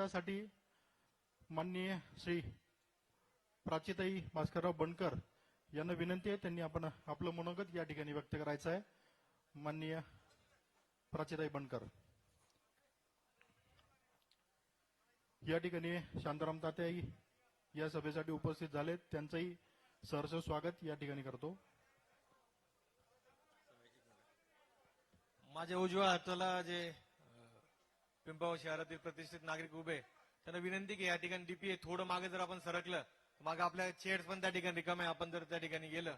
गटासाठी माननीय श्री प्राचीताई भास्करराव बनकर यांना विनंती आहे, त्यांनी आपण आपलं मनोगत या ठिकाणी व्यक्त करायचं आहे. माननीय प्राचीताई बनकर या ठिकाणी शांताराम तात्याई या सभेसाठी उपस्थित झालेत, त्यांचंही सहर्ष स्वागत या ठिकाणी करतो. माझ्या उजव्या हाताला जे पिंपळगाव शहरातील प्रतिष्ठित नागरिक उभे, त्यांना विनंती की या ठिकाणी डीपीए थोडं मागे जर आपण सरकलं, मागे आपल्या चेअर्स पण त्या ठिकाणी रिकामे, आपण जर त्या ठिकाणी गेलं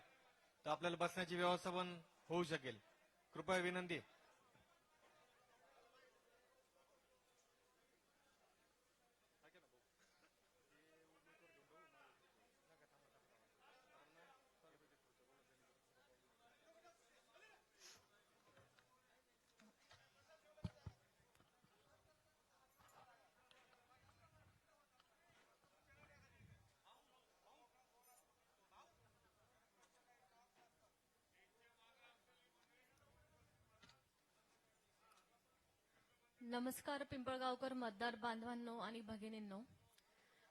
तर आपल्याला बसण्याची व्यवस्था पण होऊ शकेल. कृपया विनंती. नमस्कार पिंपळगावकर मतदार बांधवांनो आणि भगिनींनो,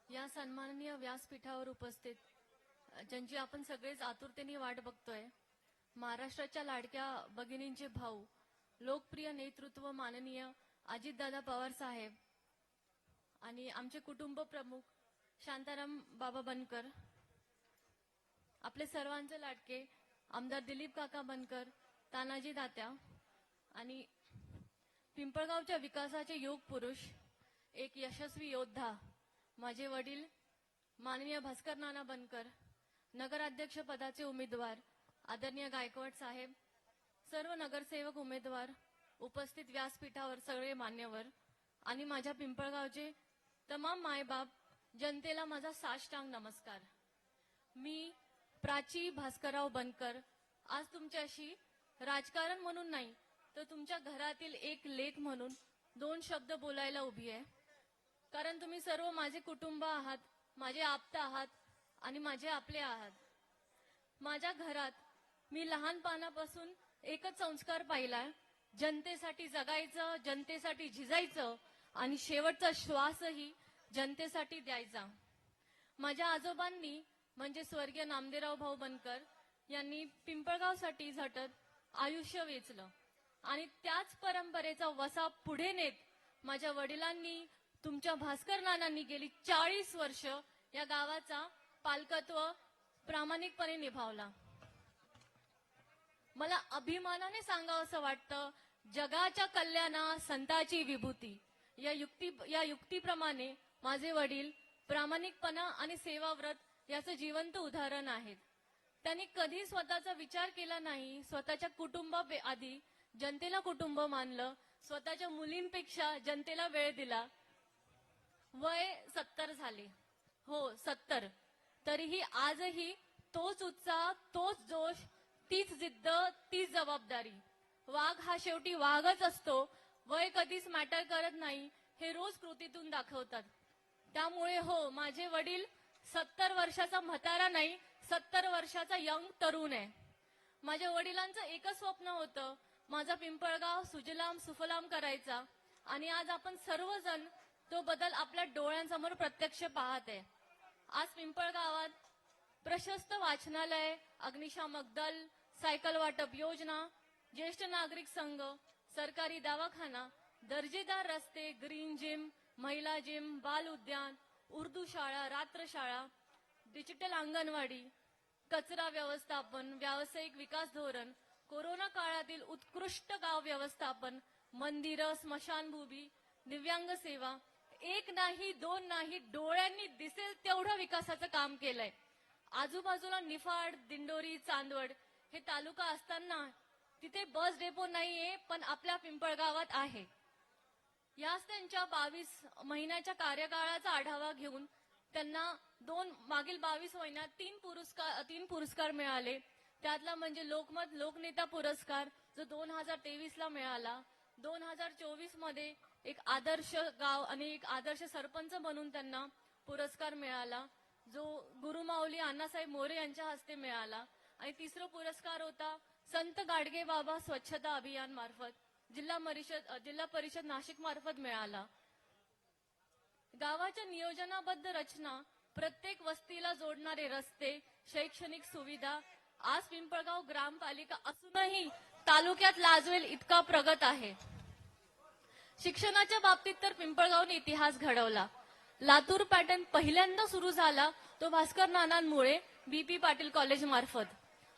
या सन्माननीय व्यासपीठावर उपस्थित ज्यांची आपण सगळेच आतुरतेने वाट बघतोय, महाराष्ट्राच्या लाडक्या भगिनींचे भाऊ, लोकप्रिय नेतृत्व माननीय अजितदादा पवार साहेब आणि आमचे कुटुंब प्रमुख शांताराम बाबा बनकर, आपले सर्वांचे लाडके आमदार दिलीप काका बनकर, तानाजी तात्या आणि पिंपळगावच्या विकासाचे योग पुरुष, एक यशस्वी योद्धा माझे वडील माननीय भास्कर नाना बनकर, नगराध्यक्ष पदाचे उमेदवार आदरणीय गायकवाड साहेब, सर्व नगरसेवक उमेदवार, उपस्थित व्यासपीठावर सगळे मान्यवर आणि माझ्या पिंपळगावचे तमाम मायबाप, जनतेला माझा साष्टांग नमस्कार. मी प्राची भास्करराव बनकर आज तुमच्याशी राजकारण म्हणून नाही तर तुमच्या घरातील एक लेक म्हणून दोन शब्द बोलायला उभी आहे. कारण तुम्ही सर्व माझे कुटुंब आहात, माझे आप्त आहात आणि माझे आपले आहात. माझ्या घरात मी लहानपणापासून एकच संस्कार पाहिलाय, जनतेसाठी जगायचं, जनतेसाठी झिजायचं आणि शेवटचा श्वासही जनतेसाठी द्यायचा. माझ्या आजोबांनी म्हणजे स्वर्गीय नामदेवराव भाऊ बनकर यांनी पिंपळगावसाठी झटत आयुष्य वेचलं आणि त्याच परंपरेचा वसा पुढे नेत माझ्या वडिलांनी, तुमच्या भास्कर नानांनी गेली 40 वर्ष या गावाचा पालकत्व प्रामाणिकपणे निभावला. मला अभिमानाने सांगावं असं वाटतं, जगाच्या कल्याणा संताची विभूती या युक्तीप्रमाणे माझे वडील प्रामाणिकपणा आणि सेवाव्रत याचं जिवंत उदाहरण आहेत. त्यांनी कधी स्वतःचा विचार केला नाही, स्वतःच्या कुटुंबाआधी जनतेला कुटुंब मानलं, स्वतःच्या मुलींपेक्षा जनतेला वेळ दिला. वय 70 झाले, हो 70, तरीही आजही तोच उत्साह, तोच जोश, तीच जिद्द, तीच जबाबदारी. वाघ हा शेवटी वाघच असतो, वय कधीच मॅटर करत नाही हे रोज कृतीतून दाखवतात. त्यामुळे हो, माझे वडील 70 वर्षाचा म्हातारा नाही, 70 वर्षाचा यंग तरुण आहे. माझ्या वडिलांचं एकच स्वप्न होतं, माझा पिंपळगाव सुजलाम सुफलाम करायचा आणि आज आपण सर्वजण तो बदल आपल्या डोळ्यांसमोर प्रत्यक्ष पाहत आहे. आज पिंपळगावात प्रशस्त वाचनालय, अग्निशामक दल, सायकल वाटप योजना, ज्येष्ठ नागरिक संघ, सरकारी दवाखाना, दर्जेदार रस्ते, ग्रीन जिम, महिला जिम, बाल उद्यान, उर्दू शाळा, रात्रशाळा, डिजिटल अंगणवाडी, कचरा व्यवस्थापन, व्यावसायिक विकास धोरण, कोरोना काळातील उत्कृष्ट गाव व्यवस्थापन, मंदिरं, स्मशानभूमी, दिव्यांग सेवा, एक नाही दोन नाही, डोळ्यांनी दिसेल तेवढं विकासाचं काम केलंय. आजूबाजूला निफाड, दिंडोरी, चांदवड हे तालुका असताना तिथे बस डेपो नाहीये, पण आपल्या पिंपळगावात आहे. याच त्यांच्या 22 महिन्याच्या कार्यकाळाचा आढावा घेऊन त्यांना मागील 22 महिन्यात 3 पुरस्कार मिळाले. त्यातला म्हणजे लोकमत लोकनेता पुरस्कार जो 2023 ला मिळाला. 2024 मध्ये एक आदर्श गाव आणि एक आदर्श सरपंच म्हणून त्यांना पुरस्कार मिळाला, जो गुरुमाऊली अण्णासाहेब मोरे यांच्या हस्ते मिळाला. आणि तिसरा पुरस्कार होता संत गाडगे बाबा स्वच्छता अभियान मार्फत जिल्हा परिषद नाशिक मार्फत मिळाला. गावाच्या नियोजनाबद्ध रचना, प्रत्येक वस्तीला जोडणारे रस्ते, शैक्षणिक सुविधा आज पिंपळगाव ग्रामपालिका असूनही तालुक्यात लाजवेल इतका प्रगत आहे. शिक्षणाच्या बाबतीत तर पिंपळगावने इतिहास घडवला. लातूर पॅटर्न पहिल्यांदा सुरू झाला तो भास्कर नानांमुळे बीपी पाटील कॉलेज मार्फत.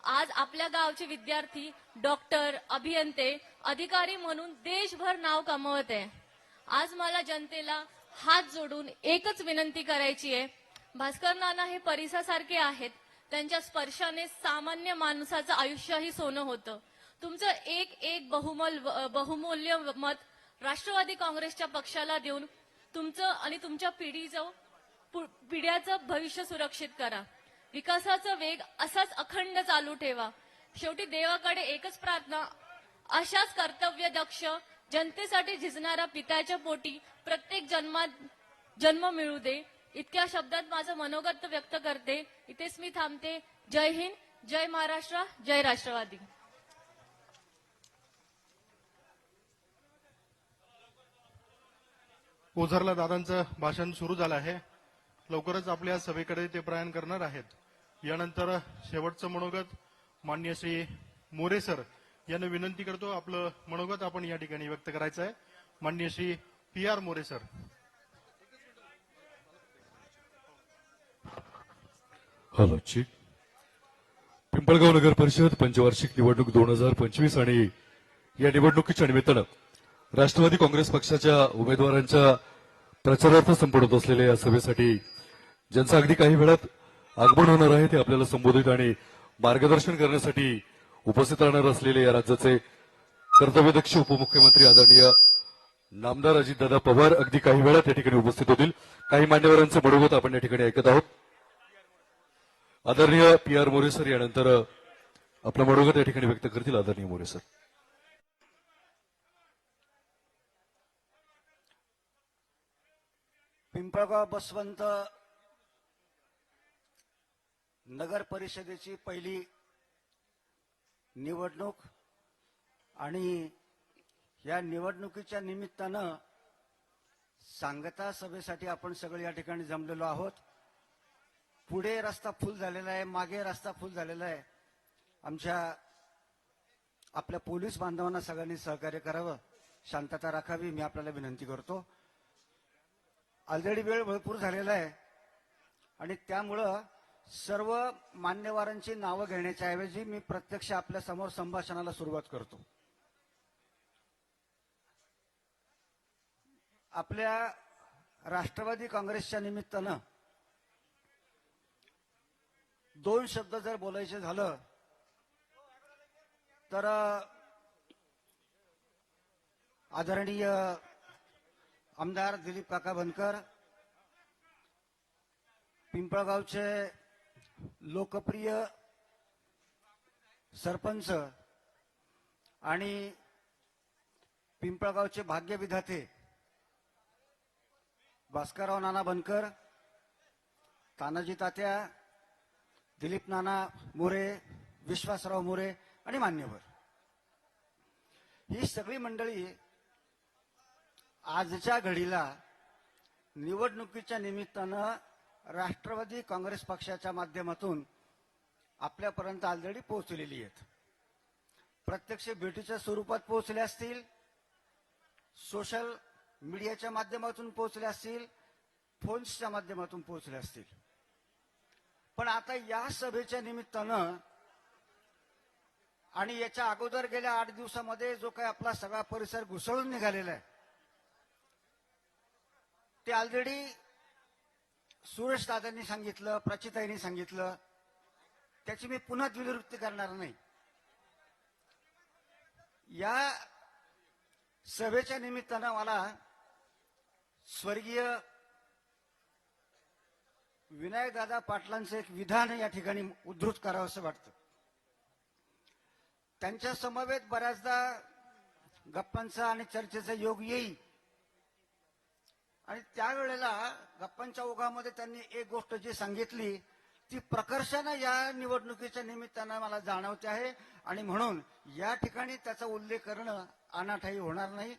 आज आपल्या गावचे विद्यार्थी डॉक्टर, अभियंते, अधिकारी म्हणून देशभर नाव कमवत आहे. आज मला जनतेला हात जोडून एकच विनंती करायची आहे. भास्कर नाना हे परिसासारखे आहेत. त्यांच्या स्पर्शाने सामान्य माणसाचं आयुष्यही सोनं होतं. तुमचं एक बहुमूल्य मत राष्ट्रवादी काँग्रेसच्या पक्षाला देऊन तुमचं आणि तुमच्या पिढ्याचं भविष्य सुरक्षित करा. विकासाचा वेग असाच अखंड चालू ठेवा. शेवटी देवाकडे एकच प्रार्थना, अशाच कर्तव्यदक्ष जनतेसाठी झिजणारा पित्याच्या पोटी प्रत्येक जन्म मिळू दे. इतक्या शब्दात माझं मनोगत व्यक्त करते. इथेच मी थांबते. जय हिंद, जय महाराष्ट्र, जय राष्ट्रवादी. ओझरला दादांचं भाषण सुरू झालं आहे. लवकरच आपल्या सभेकडे ते प्रयाण करणार आहेत. यानंतर शेवटचं मनोगत मान्य श्री मोरे सर यांना विनंती करतो. आपलं मनोगत आपण या ठिकाणी व्यक्त करायचं आहे. मान्य Shri PR More sir. Hello ji. Pimpalgaon Nagar Parishad पंचवार्षिक निवडणूक 2025 आणि या निवडणुकीच्या निमित्तानं राष्ट्रवादी काँग्रेस पक्षाच्या उमेदवारांच्या प्रचारार्थ संपवत असलेल्या या सभेसाठी ज्यांचं अगदी काही वेळात आगमन होणार आहे ते आपल्याला संबोधित आणि मार्गदर्शन करण्यासाठी उपस्थित राहणार असलेले या राज्याचे कर्तव्यदक्ष उपमुख्यमंत्री आदरणीय नामदार अजितदादा पवार अगदी काही वेळात या ठिकाणी उपस्थित होतील. काही मान्यवरांचं मनोगत आपण या ठिकाणी ऐकत आहोत. आदरणीय PR मोरे सर यानंतर आपलं मनोगत या ठिकाणी व्यक्त करतील. आदरणीय मोरे सर. पिंपळगाव बसवंत नगर परिषदेची पहिली निवडणूक आणि या निवडणुकीच्या निमित्तानं सांगता सभेसाठी आपण सगळे या ठिकाणी जमलेलो आहोत. पुढे रस्ता फुल झालेला आहे, मागे रस्ता फुल झालेला आहे. आपल्या पोलीस बांधवांना सगळ्यांनी सहकार्य करावं, शांतता राखावी मी आपल्याला विनंती करतो. ऑलरेडी वेळ भरपूर झालेला आहे आणि त्यामुळं सर्व मान्यवरांची नावं घेण्याच्या ऐवजी मी प्रत्यक्ष आपल्या समोर संभाषणाला सुरुवात करतो. आपल्या राष्ट्रवादी काँग्रेसच्या निमित्तानं दोन शब्द जर बोलायचे झालं तर आदरणीय आमदार दिलीप काका बनकर, पिंपळगावचे लोकप्रिय सरपंच आणि पिंपळगावचे भाग्यविधाते भास्करराव नाना बनकर, तानाजी तात्या, दिलीप नाना मोरे, विश्वासराव मोरे आणि मान्यवर, ही सगळी मंडळी आजच्या घडीला निवडणुकीच्या निमित्तानं राष्ट्रवादी काँग्रेस पक्षाच्या माध्यमातून आपल्यापर्यंत ऑलरेडी पोहोचलेली आहेत. प्रत्यक्ष भेटीच्या स्वरूपात पोहोचले असतील, सोशल मीडियाच्या माध्यमातून पोहोचले असतील, फोन्सच्या माध्यमातून पोहोचले असतील. पण आता या सभेच्या निमित्तानं आणि याच्या अगोदर गेल्या 8 दिवसामध्ये जो काही आपला सगळा परिसर घुसळून निघालेला आहे ते ऑलरेडी सुरेश दादांनी सांगितलं, प्रचिताईंनी सांगितलं, त्याची मी पुन्हा द्विरुक्ती करणार नाही. या सभेच्या निमित्तानं मला स्वर्गीय विनायकदादा पाटलांचं एक विधान या ठिकाणी उद्धृत करावं असं वाटतं. त्यांच्या समवेत बऱ्याचदा गप्पांचा आणि चर्चेचा योग येईल आणि त्यावेळेला गप्पांच्या ओघामध्ये त्यांनी एक गोष्ट जी सांगितली ती प्रकर्षानं या निवडणुकीच्या निमित्तानं मला जाणवते आहे आणि म्हणून या ठिकाणी त्याचा उल्लेख करणं अनाठायी होणार नाही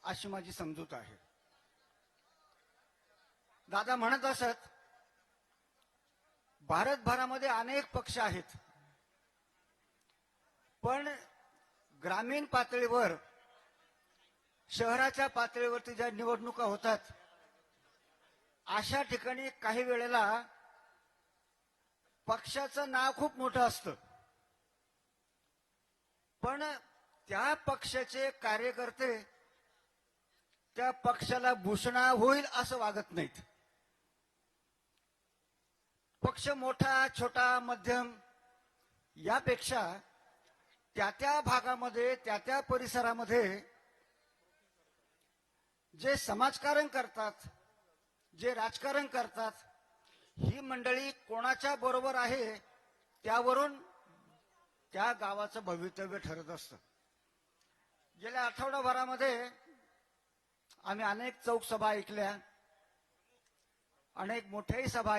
अशी माझी समजूत आहे. दादा म्हणत असत, भारतभरामध्ये अनेक पक्ष आहेत, पण ग्रामीण पातळीवर, शहराच्या पातळीवरती ज्या निवडणुका होतात अशा ठिकाणी काही वेळेला पक्षाचं नाव खूप मोठं असतं, पण त्या पक्षाचे कार्यकर्ते त्या पक्षाला भूषणा होईल असं वागत नाहीत. पक्ष मोठा, छोटा, मध्यम यापेक्षा त्या त्या भागामध्ये, त्या त्या परिसरामध्ये जे समाजकारण करतात, जे राजकारण करतात, ही मंडळी कोणाच्या बरोबर आहे त्यावरून त्या गावाचं भवितव्य ठरत असतं. गेल्या आठवडाभरामध्ये आम्ही अनेक चौक सभा ऐकल्या, अनेक मोठ्याही सभा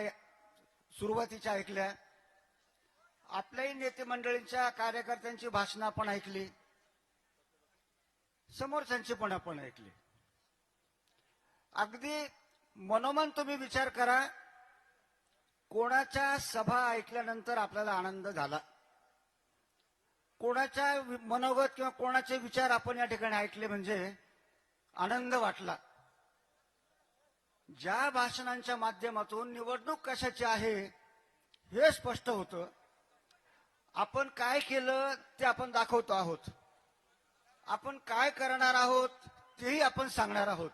सुरुवातीच्या ऐकल्या, आपल्याही नेते मंडळींच्या कार्यकर्त्यांची भाषणं आपण ऐकली, समोरच्यांची पण आपण ऐकली. अगदी मनोमन तुम्ही विचार करा, कोणाच्या सभा ऐकल्यानंतर आपल्याला आनंद झाला, कोणाच्या मनोगत किंवा कोणाचे विचार आपण या ठिकाणी ऐकले म्हणजे आनंद वाटला. ज्या भाषणांच्या माध्यमातून निवडणूक कशाची आहे हे स्पष्ट होतं, आपण काय केलं ते आपण दाखवतो आहोत, आपण काय करणार आहोत तेही आपण सांगणार आहोत,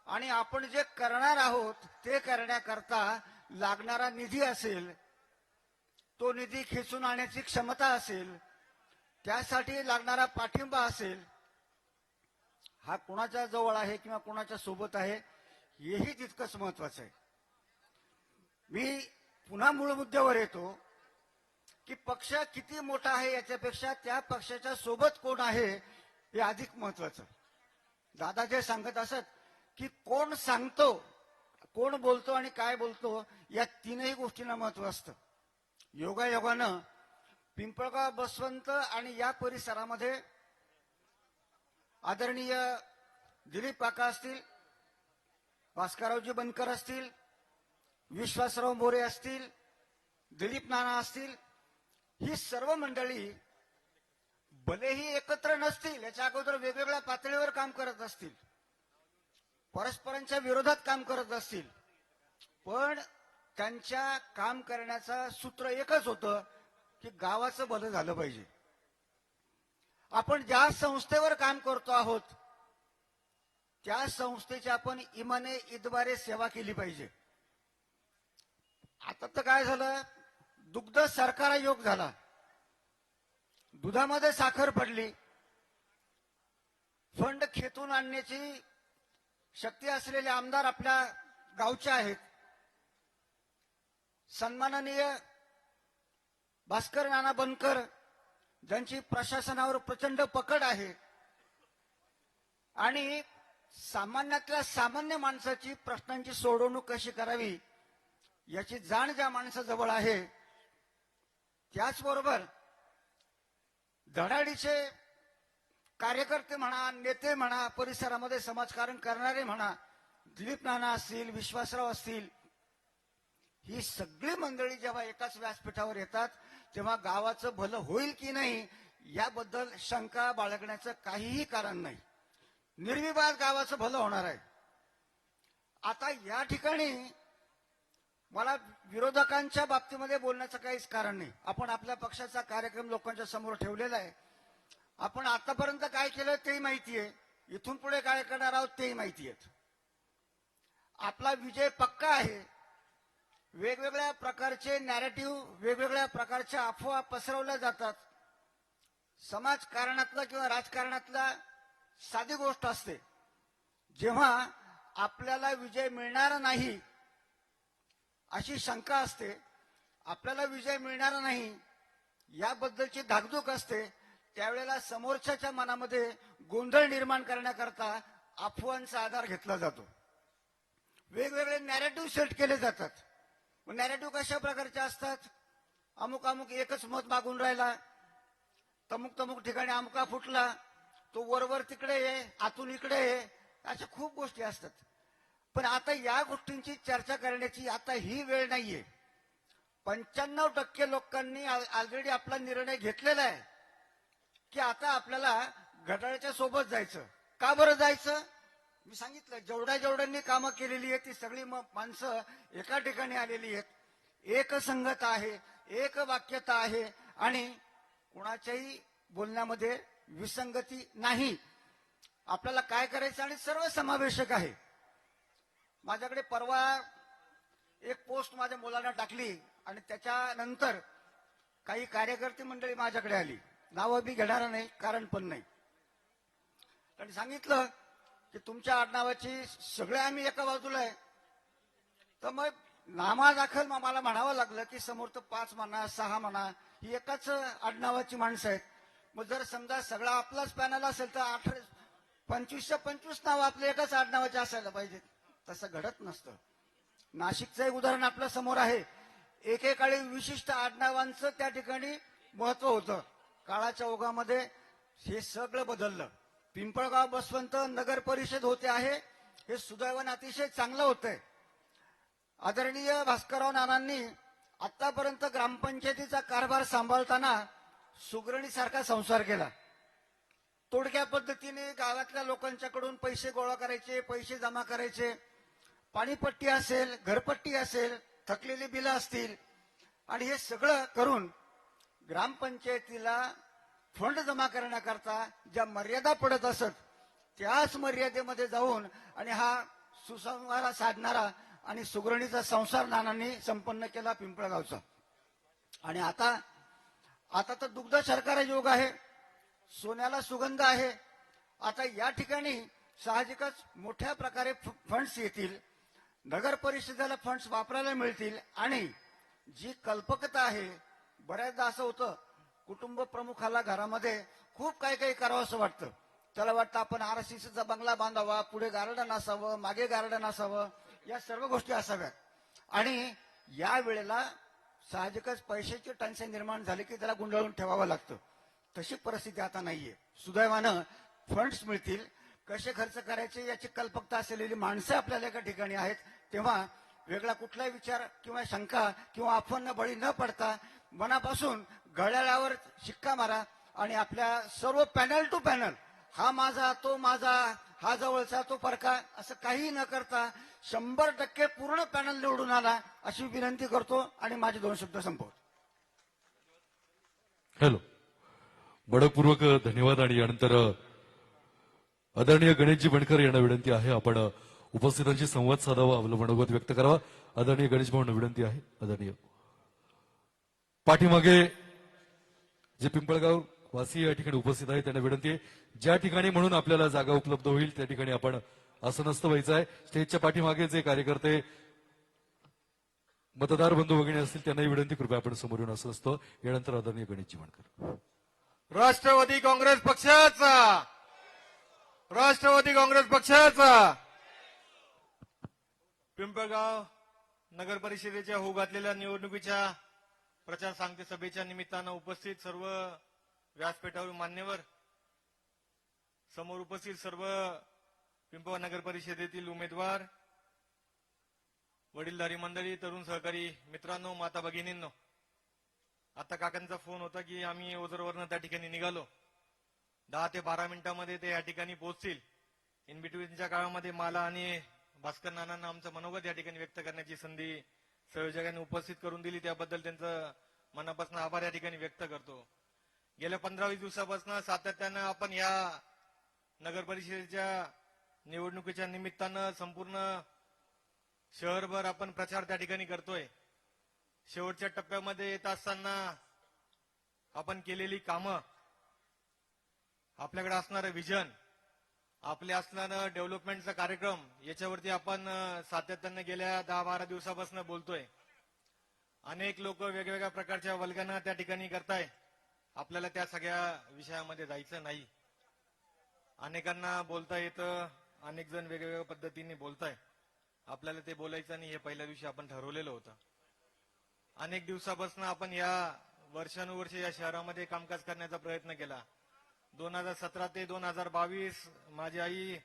आणि आपण जे करणार आहोत ते करण्याकरता लागणारा निधी असेल, तो निधी खेचून आणण्याची क्षमता असेल, त्यासाठी लागणारा पाठिंबा असेल, हा कोणाच्या जवळ आहे किंवा कोणाच्या सोबत आहे हेही तितकंच महत्वाचं आहे. मी पुन्हा मूळ मुद्द्यावर येतो की पक्ष किती मोठा आहे याच्यापेक्षा त्या पक्षाच्या सोबत कोण आहे हे अधिक महत्वाचं. दादा जे सांगत असत की कोण सांगतो, कोण बोलतो आणि काय बोलतो या तीनही गोष्टींना महत्व असतं. योगायोगानं पिंपळगाव, बसवंत आणि या परिसरामध्ये आदरणीय दिलीप काका असतील, भास्कररावजी बनकर असतील, विश्वासराव मोरे असतील, दिलीप नाना असतील, ही सर्व मंडळी भलेही एकत्र नसतील, याच्या अगोदर वेगवेगळ्या पातळीवर काम करत असतील, परस्परांच्या विरोधात काम करत असतील, पण त्यांच्या काम करण्याचं सूत्र एकच होतं की गावाचं भलं झालं पाहिजे. आपण ज्या संस्थेवर काम करतो आहोत त्या संस्थेची आपण इमाने इतबारे सेवा केली पाहिजे. आता तर काय झालं, दुग्ध सरकार योग झाला, दुधामध्ये साखर पडली, फंड खेतून आणण्याची शक्ती असलेले आमदार आपल्या गावचे आहेत. सन्माननीय भास्कर नाना बनकर ज्यांची प्रशासनावर प्रचंड पकड आहे आणि सामान्यातल्या सामान्य माणसाची प्रश्नांची सोडवणूक कशी करावी याची जाण ज्या माणसाजवळ आहे, त्याचबरोबर धडाडीचे कार्यकर्ते म्हणा, नेते म्हणा, परिसरामध्ये समाजकारण करणारे म्हणा, दिलीप नाना असतील, विश्वासराव असतील, ही सगळी मंडळी जेव्हा एकाच व्यासपीठावर येतात तेव्हा गावाचं भलं होईल की नाही याबद्दल शंका बाळगण्याचं काहीही कारण नाही. निर्विवाद गावाचं भलं होणार आहे. आता या ठिकाणी मला विरोधकांच्या बाबतीमध्ये बोलण्याचं काहीच कारण नाही. आपण आपल्या पक्षाचा कार्यक्रम लोकांच्या समोर ठेवलेला आहे. आपण आतापर्यंत काय केलं तेही माहिती आहे, इथून पुढे काय करणार आहोत तेही माहिती आहे. आपला विजय पक्का आहे. वेगवेगळ्या प्रकारचे नॅरेटिव्ह, वेगवेगळ्या प्रकारच्या अफवा पसरवल्या जातात. समाजकारणातला किंवा राजकारणातला साधी गोष्ट असते, जेव्हा आपल्याला विजय मिळणार नाही अशी शंका असते, आपल्याला विजय मिळणार नाही याबद्दलची धाकधूक असते, त्यावेळेला समोरच्याच्या मनामध्ये गोंधळ निर्माण करण्याकरता अफवांचा आधार घेतला जातो. वेगवेगळे नॅरेटिव्ह सेट केले जातात. नॅरेटिव्ह कशा प्रकारचे असतात, अमुक अमुक एकच मत मागून राहिला, तमुक तमुक ठिकाणी अमुका फुटला, तो वरवर तिकडे आहे, आतून इकडे आहे, अशा खूप गोष्टी असतात. पण आता या गोष्टींची चर्चा करण्याची आता ही वेळ नाहीये. 95% लोकांनी ऑलरेडी आपला निर्णय घेतलेला आहे की आता आपल्याला घड्याळाच्या सोबत जायचं. का बरं जायचं? मी सांगितलं, जेवढ्यांनी कामं केलेली आहेत ती सगळी माणसं एका ठिकाणी आलेली आहेत. एक संगत आहे, एक वाक्यता आहे आणि कुणाच्याही बोलण्यामध्ये विसंगती नाही. आपल्याला काय करायचं आणि सर्व समावेशक आहे. माझ्याकडे परवा एक पोस्ट माझ्या मुलांना टाकली आणि त्याच्यानंतर काही कार्यकर्ते मंडळी माझ्याकडे आली. नावं बी घेणार नाही, कारण पण नाही. त्यांनी सांगितलं की तुमच्या आडनावाची सगळे आम्ही एका बाजूला आहे. तर मग नामादाखल मला म्हणावं लागलं की समोर तर 5 म्हणा 6 म्हणा ही एकाच आडनावाची माणसं आहेत. मग जर समजा सगळा आपलाच पॅनल असेल तर 25च्या 25 नाव आपले एकाच आडनावाचे असायला पाहिजेत. तसं घडत नसतं. नाशिकचं एक उदाहरण आपल्या समोर आहे. एकेकाळी विशिष्ट आडनावांचं त्या ठिकाणी महत्व होतं. काळाच्या ओघामध्ये हे सगळं बदललं. पिंपळगाव बसवंत नगर परिषद होते आहे, हे सुदैवाने अतिशय चांगलं होतंय. आदरणीय भास्करराव नानांनी आतापर्यंत ग्रामपंचायतीचा कारभार सांभाळताना सुगरणीसारखा संसार केला. तोडक्या पद्धतीने गावातल्या लोकांच्याकडून पैसे गोळा करायचे, पैसे जमा करायचे. पाणीपट्टी असेल, घरपट्टी असेल, थकलेली बिलं असतील आणि हे सगळं करून ग्रामपंचायतीला फंड जमा करण्याकरता ज्या मर्यादा पडत असत त्याच मर्यादेमध्ये जाऊन आणि हा सुसंवाद साधणारा आणि सुगरणीचा संसार नानांनी संपन्न केला पिंपळगावचा. आणि आता तर दुग्ध शर्करा योग आहे, सोन्याला सुगंध आहे. आता या ठिकाणी साहजिकच मोठ्या प्रकारे फंड्स येतील, नगर परिषदेला फंड्स वापरायला मिळतील आणि जी कल्पकता आहे, बऱ्याचदा असं होतं कुटुंब प्रमुखाला घरामध्ये खूप काही करावं असं वाटतं. त्याला वाटतं आपण आरसीसीचा बंगला बांधावा, पुढे गार्डन असावं, मागे गार्डन असावं, या सर्व गोष्टी असाव्यात. आणि या वेळेला साहजिकच पैशाची टंचाई निर्माण झाली की त्याला गुंडाळून ठेवावं लागतं. तशी परिस्थिती आता नाहीये. सुदैवानं फंड्स मिळतील. कसे खर्च करायचे याची कल्पकता असलेली माणसं आपल्याला एका ठिकाणी आहेत. तेव्हा वेगळा कुठलाही विचार किंवा शंका किंवा अफवांना बळी न पडता मनापासून घड्याळावर शिक्का मारा आणि आपल्या सर्व पॅनल टू पॅनल, हा माझा तो माझा, हा जवळचा तो परका, असं काही न करता 100% पूर्ण पॅनल निवडून आला अशी विनंती करतो आणि माझे 2 शब्द संपवतो. हॅलो, बडपूर्वक धन्यवाद. आणि यानंतर आदरणीय गणेशजी बनकर यांना विनंती आहे आपण उपस्थितांशी संवाद साधावा, आपलं मनोगत व्यक्त करावा. आदरणीय गणेश भाऊंना विनंती आहे. आदरणीय पाठीमागे जे पिंपळगाव वासी या ठिकाणी उपस्थित आहेत त्यांना विनंती आहे, ज्या ठिकाणी म्हणून आपल्याला जागा उपलब्ध होईल त्या ठिकाणी आपण आसनस्थ व्हायचं आहे. स्टेजच्या पाठीमागे जे कार्यकर्ते मतदार बंधू वगैरे असतील त्यांनाही विनंती, कृपया आपण समोर येऊन आसनस्थ. यानंतर आदरणीय गणेशजी बनकर. राष्ट्रवादी काँग्रेस पक्षाचा पिंपळगाव नगर परिषदेच्या होऊ घातलेल्या निवडणुकीच्या प्रचार सांगते सभेच्या निमित्तानं उपस्थित सर्व व्यासपीठावर मान्यवर, समोर उपस्थित सर्व पिंपळगाव नगर परिषदेतील उमेदवार, वडीलधारी मंडळी, तरुण सहकारी मित्रांनो, माता भगिनींनो, आता काकांचा फोन होता की आम्ही ओझरवरनं त्या ठिकाणी निघालो. 10 ते 12 मिनिटांमध्ये ते या ठिकाणी पोहोचतील. इन बिटवीनच्या काळामध्ये मला आणि भास्कर नानांना आमचं मनोगत या ठिकाणी व्यक्त करण्याची संधी संयोजकांनी उपस्थित करून दिली, त्याबद्दल त्यांचं मनापासून आभार या ठिकाणी व्यक्त करतो. गेल्या 15-20 दिवसापासून सातत्यानं आपण या नगर परिषदेच्या निवडणुकीच्या निमित्तानं संपूर्ण शहरभर आपण प्रचार त्या ठिकाणी करतोय. शेवटच्या टप्प्यामध्ये येत असताना आपण केलेली कामं, आपल्याकडे असणारं विजन, आपले असणारं डेव्हलपमेंटचा कार्यक्रम, याच्यावरती आपण सातत्यानं गेल्या 10-12 दिवसापासून बोलतोय. अनेक लोक वेगवेगळ्या प्रकारच्या वल्गना त्या ठिकाणी करताय. आपल्याला त्या सगळ्या विषयामध्ये जायचं नाही. अनेकांना बोलता येतं, अनेक जण वेगवेगळ्या पद्धतीने बोलताय. आपल्याला ते बोलायचं नाही, हे पहिल्या दिवशी आपण ठरवलेलं होतं. अनेक दिवसापासून आपण या वर्षानुवर्ष या शहरामध्ये कामकाज करण्याचा प्रयत्न केला. 2017 ते 2022 माझी आई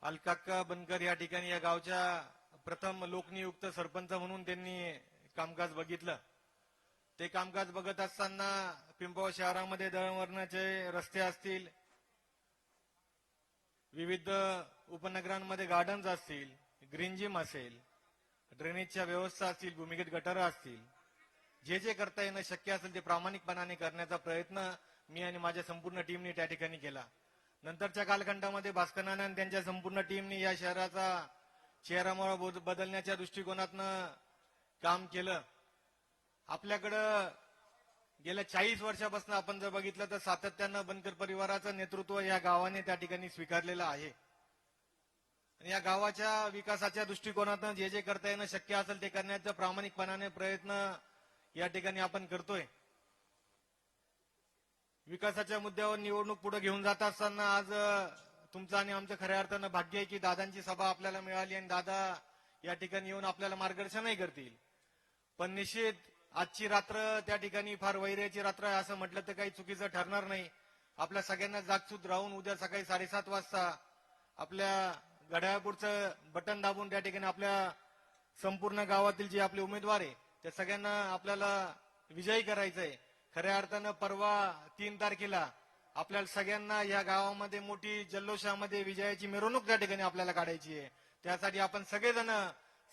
अलकाक्का बनकर या ठिकाणी या गावच्या प्रथम लोकनियुक्त सरपंच म्हणून त्यांनी कामकाज बघितलं. ते कामकाज बघत असताना पिंपळ शहरामध्ये दळणवळणाचे रस्ते असतील, विविध उपनगरांमध्ये गार्डन्स असतील, ग्रीन जिम असेल, ड्रेनेजच्या व्यवस्था असतील, भूमिगत गटारं असतील, जे जे करता येणं शक्य असेल ते प्रामाणिकपणाने करण्याचा प्रयत्न मी आणि माझ्या संपूर्ण टीमने त्या ठिकाणी केला. नंतरच्या कालखंडामध्ये भास्कर नाना आणि त्यांच्या संपूर्ण टीमने या शहराचा चेहरा बदलण्याच्या दृष्टिकोनातनं काम केलं. आपल्याकडं गेल्या 40 वर्षापासून आपण जर बघितलं तर सातत्यानं बनकर परिवाराचं नेतृत्व या गावाने त्या ठिकाणी स्वीकारलेलं आहे. आणि या गावाच्या विकासाच्या दृष्टिकोनातनं जे जे करता येणं शक्य असेल ते करण्याचा प्रामाणिकपणाने प्रयत्न या ठिकाणी आपण करतोय. विकासाच्या मुद्द्यावर निवडणूक पुढे घेऊन जात असताना आज तुमचं आणि आमचं खऱ्या अर्थानं भाग्य आहे की दादांची सभा आपल्याला मिळाली आणि दादा या ठिकाणी येऊन आपल्याला मार्गदर्शनही करतील. पण निश्चित आजची रात्र त्या ठिकाणी फार वैर्याची रात्र आहे असं म्हटलं तर काही चुकीचं ठरणार नाही. आपल्या सगळ्यांना जागसूत राहून उद्या सकाळी 7:30 वाजता आपल्या घड्याळपुढचं बटन दाबून त्या ठिकाणी आपल्या संपूर्ण गावातील जे आपले उमेदवार आहे त्या सगळ्यांना आपल्याला विजयी करायचंय. खऱ्या अर्थानं परवा 3 तारखेला आपल्याला सगळ्यांना या गावामध्ये मोठी जल्लोषामध्ये विजयाची मिरवणूक त्या ठिकाणी आपल्याला काढायची आहे. त्यासाठी आपण सगळेजण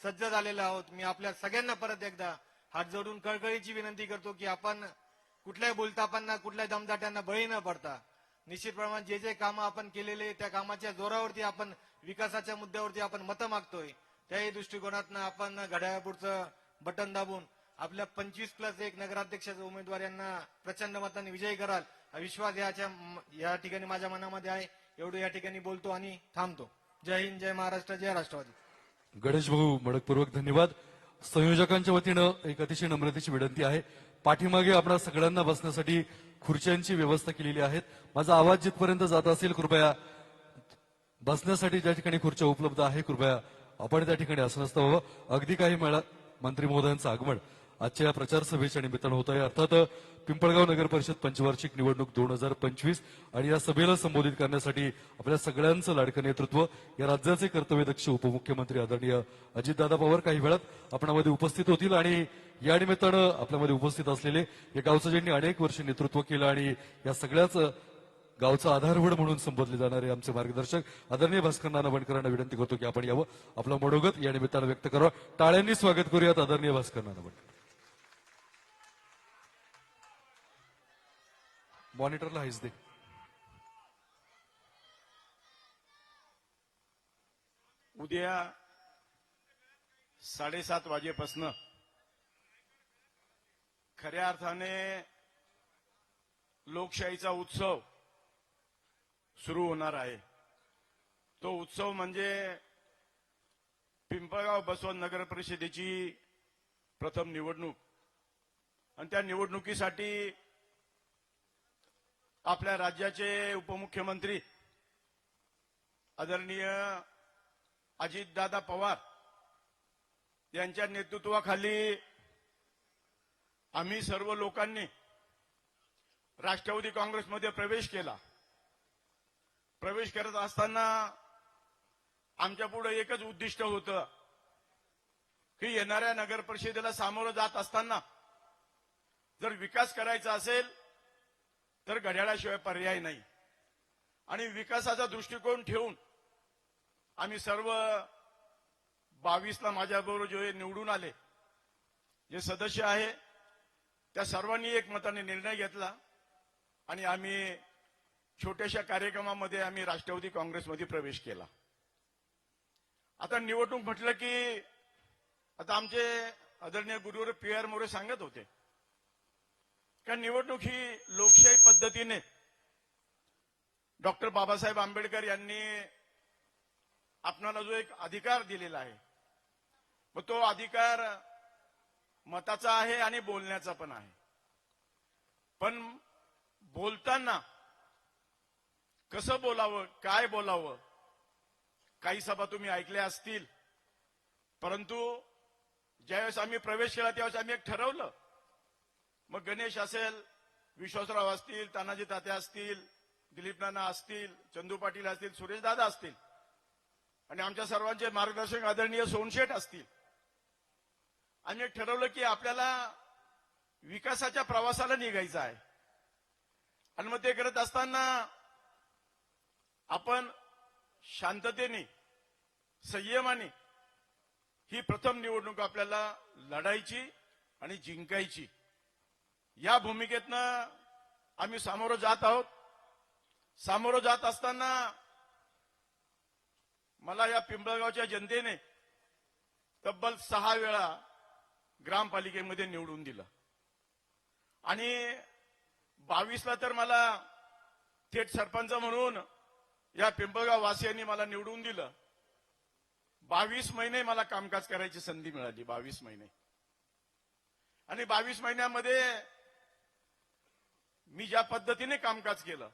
सज्ज झालेलो आहोत. मी आपल्या सगळ्यांना परत एकदा हात जोडून कळकळीची विनंती करतो की आपण कुठल्याही बोलतापांना कुठल्याही दमदाट्यांना बळी न पडता निश्चितप्रमाणे जे जे कामं आपण केलेले त्या कामाच्या जोरावरती आपण विकासाच्या मुद्द्यावरती आपण मतं मागतोय. त्याही दृष्टिकोनातनं आपण घड्याळपुढचं बटन दाबून आपल्या 25+1 नगराध्यक्षाचे उमेदवार यांना प्रचंड मतांनी विजयी कराल हा विश्वास या ठिकाणी माझ्या मनामध्ये आहे. एवढं या ठिकाणी बोलतो आणि थांबतो. जय हिंद, जय महाराष्ट्र, जय राष्ट्रवादी. गणेश भाऊ मनपूर्वक धन्यवाद. संयोजकांच्या वतीनं एक अतिशय नम्रतेची विनंती आहे. पाठीमागे आपणा सगळ्यांना बसण्यासाठी खुर्च्यांची व्यवस्था केलेली आहे. माझा आवाज जिथपर्यंत जात असेल कृपया बसण्यासाठी ज्या ठिकाणी खुर्च्या उपलब्ध आहे कृपया आपण त्या ठिकाणी असं नसतं व्हावं. अगदी काही मंत्री महोदयांचं आगमन आजच्या या प्रचार सभेच्या निमित्तानं होत आहे. अर्थात पिंपळगाव नगर परिषद पंचवार्षिक निवडणूक 2025 आणि या सभेला संबोधित करण्यासाठी आपल्या सगळ्यांचं लाडकं नेतृत्व या राज्याचे कर्तव्यदक्ष उपमुख्यमंत्री आदरणीय अजितदादा पवार काही वेळात आपणामध्ये उपस्थित होतील. आणि या निमित्तानं आपल्यामध्ये उपस्थित असलेले या गावचं ज्यांनी अनेक वर्ष नेतृत्व केलं आणि या सगळ्याच गावचा आधारवड म्हणून संबोधले जाणारे आमचे मार्गदर्शक आदरणीय भास्कर नाना बनकरांना विनंती करतो की आपण यावं, आपलं मनोगत या निमित्तानं व्यक्त करावं. टाळ्यांनी स्वागत करूयात आदरणीय भास्कर नाना बनकर. मॉनिटरला हाईच दे. उद्या 7:30 वाजेपासून खऱ्या अर्थाने लोकशाहीचा उत्सव सुरू होणार आहे. तो उत्सव म्हणजे पिंपळगाव बसवंत नगर परिषदेची प्रथम निवडणूक. आणि त्या निवडणुकीसाठी आपल्या राज्याचे उपमुख्यमंत्री आदरणीय अजितदादा पवार यांच्या नेतृत्वाखाली आम्ही सर्व लोकांनी राष्ट्रवादी काँग्रेसमध्ये प्रवेश केला. प्रवेश करत असताना आमच्या पुढे एकच उद्दिष्ट होतं की येणाऱ्या नगर परिषदेला सामोरं जात असताना जर विकास करायचा असेल तर घड्याळाशिवाय पर्याय नाही. आणि विकासाचा दृष्टिकोन ठेवून आम्ही सर्व 22ला माझ्याबरोबर जे निवडून आले जे सदस्य आहे त्या सर्वांनी एकमताने निर्णय घेतला आणि आम्ही छोट्याशा कार्यक्रमामध्ये आम्ही राष्ट्रवादी काँग्रेसमध्ये प्रवेश केला. आता निवडणूक म्हटलं की आता आमचे आदरणीय गुरुवर PR मोरे सांगत होते का निवडणूक ही लोकशाही पद्धतीने डॉक्टर बाबासाहेब आंबेडकर यांनी आपणाला जो एक अधिकार दिलेला आहे मग तो अधिकार मताचा आहे आणि बोलण्याचा पण आहे. पण बोलताना कसं बोलावं, काय बोलावं, काही सभा तुम्ही ऐकल्या असतील. परंतु ज्यावेळेस आम्ही प्रवेश केला त्यावेळेस आम्ही एक ठरवलं. मग गणेश असेल, विश्वासराव असतील, तानाजी तात्या असतील, दिलीप नाना असतील, चंदू पाटील असतील, सुरेश दादा असतील, आणि आमच्या सर्वांचे मार्गदर्शक आदरणीय सोनशेठ असतील. आम्ही एक ठरवलं की आपल्याला विकासाच्या प्रवासाला निघायचं आहे. आणि मग ते करत असताना आपण शांततेने, संयमाने ही प्रथम निवडणूक आपल्याला लढायची आणि जिंकायची. या भूमिकेतनं आम्ही सामोरं जात आहोत. सामोरं जात असताना मला या पिंपळगावच्या जनतेने तब्बल 6 वेळा ग्रामपालिकेमध्ये निवडून दिलं आणि 22ला तर मला थेट सरपंच म्हणून या पिंपळगाव वासियांनी मला निवडून दिलं. 22 महिने मला कामकाज करायची संधी मिळाली. 22 महिने. आणि 22 महिन्यामध्ये मी ज्या पद्धतीने कामकाज केलं,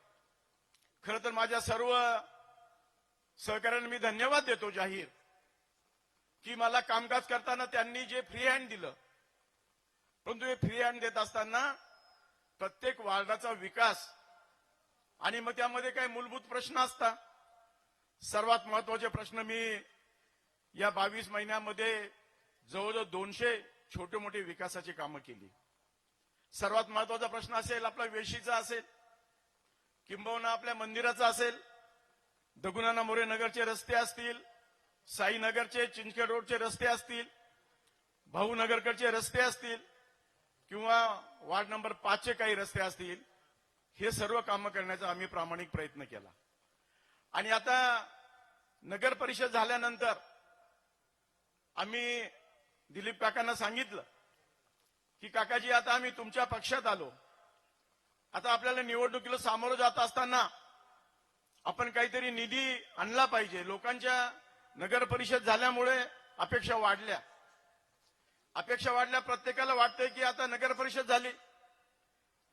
खरं तर माझ्या सर्व सहकार्यांना मी धन्यवाद देतो जाहीर, की मला कामकाज करताना त्यांनी जे फ्री हँड दिलं. परंतु हे फ्री हँड देत असताना प्रत्येक वार्डाचा विकास आणि मग त्यामध्ये काही मूलभूत प्रश्न असतात. सर्वात महत्वाचे प्रश्न मी या 22 महिन्यामध्ये जवळजवळ 200 छोटे मोठे विकासाची कामं केली. सर्वात महत्वाचा प्रश्न असेल आपला वेशीचा असेल, किंबहुना आपल्या मंदिराचा असेल, दगुनाना मोरे नगरचे रस्ते असतील, साईनगरचे चिंचखेड रोडचे रस्ते असतील, भाऊनगरकडचे रस्ते असतील किंवा वार्ड नंबर 5चे काही रस्ते असतील, हे सर्व कामं करण्याचा आम्ही प्रामाणिक प्रयत्न केला. आणि आता नगर परिषद झाल्यानंतर आम्ही दिलीप काकांना सांगितलं की काकाजी आता आम्ही तुमच्या पक्षात आलो, आता आपल्याला निवडणुकीला सामोरं जात असताना आपण काहीतरी निधी आणला पाहिजे. लोकांच्या नगर परिषद झाल्यामुळे अपेक्षा वाढल्या. प्रत्येकाला वाटतंय की आता नगर परिषद झाली,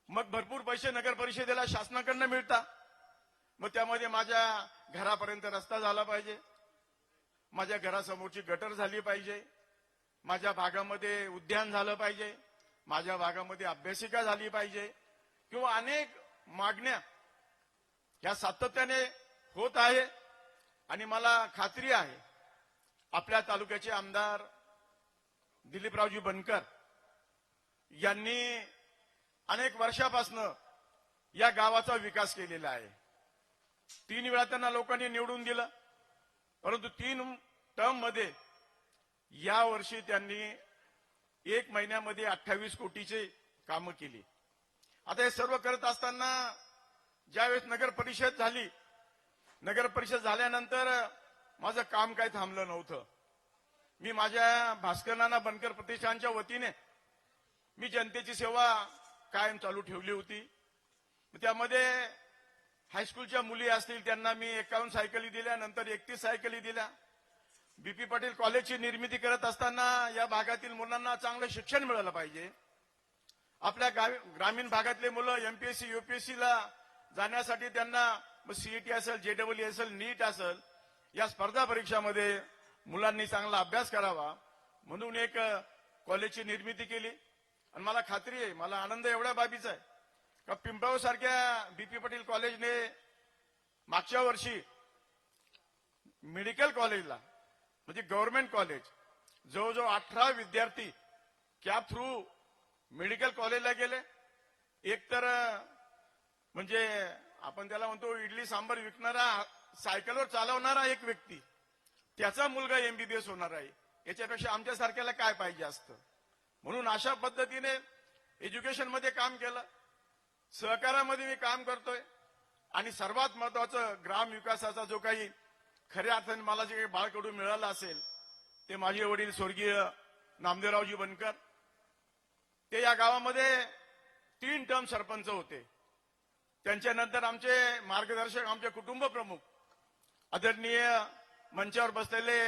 मग भरपूर पैसे नगर परिषदेला शासनाकडनं मिळतात. मग त्यामध्ये माझ्या घरापर्यंत रस्ता झाला पाहिजे, माझ्या घरासमोरची गटर झाली पाहिजे, माझ्या भागामध्ये उद्यान झालं पाहिजे, माझ्या भागामध्ये अभ्यासिका झाली पाहिजे किंवा अनेक मागण्या ह्या सातत्याने होत आहे. आणि मला खात्री आहे आपल्या तालुक्याचे आमदार दिलीपरावजी बनकर यांनी अनेक वर्षापासून या गावाचा विकास केलेला आहे. 3 वेळा त्यांना लोकांनी निवडून दिलं, परंतु 3 टर्म मध्ये यावर्षी त्यांनी 1 महिन्यामध्ये 28 कोटीचे कामं केली. आता हे सर्व करत असताना ज्यावेळेस नगर परिषद झाली, नगर परिषद झाल्यानंतर माझं काम काही थांबलं नव्हतं. मी माझ्या भास्करनाना बनकर प्रतिष्ठानच्या वतीने मी जनतेची सेवा कायम चालू ठेवली होती. त्यामध्ये हायस्कूलच्या मुली असतील त्यांना मी 51 सायकली दिल्या, नंतर 31 सायकली दिल्या. बीपी पाटील कॉलेजची निर्मिती करत असताना या भागातील मुलांना चांगलं शिक्षण मिळालं पाहिजे. आपल्या ग्रामीण भागातले मुलं एमपीएससी यूपीएससीला जाण्यासाठी त्यांना सीईटी असेल, जेडब्ल्यू असेल, नीट असेल, या स्पर्धा परीक्षामध्ये मुलांनी चांगला अभ्यास करावा म्हणून एक कॉलेजची निर्मिती केली. आणि मला खात्री आहे, मला आनंद एवढ्या बाबीचा आहे का पिंपळगाव सारख्या बीपी पाटील कॉलेजने मागच्या वर्षी मेडिकल कॉलेजला म्हणजे गव्हर्नमेंट कॉलेज जवळजवळ 18 विद्यार्थी कॅब थ्रू मेडिकल कॉलेजला गेले. एक तर म्हणजे आपण त्याला म्हणतो इडली सांबर विकणारा, सायकलवर चालवणारा एक व्यक्ती, त्याचा मुलगा एमबीबीएस होणार आहे. याच्यापेक्षा आमच्यासारख्याला काय पाहिजे असतं. म्हणून अशा पद्धतीने एज्युकेशन मध्ये काम केलं, सहकारामध्ये मी काम करतोय. आणि सर्वात महत्वाचं ग्राम विकासाचा जो काही खऱ्या अर्थाने मला जे काही बाळकडू मिळालं असेल ते माझे वडील स्वर्गीय नामदेवरावजी बनकर, ते या गावामध्ये 3 टर्म सरपंच होते. त्यांच्यानंतर आमचे मार्गदर्शक, आमचे कुटुंब प्रमुख आदरणीय मंचावर बसलेले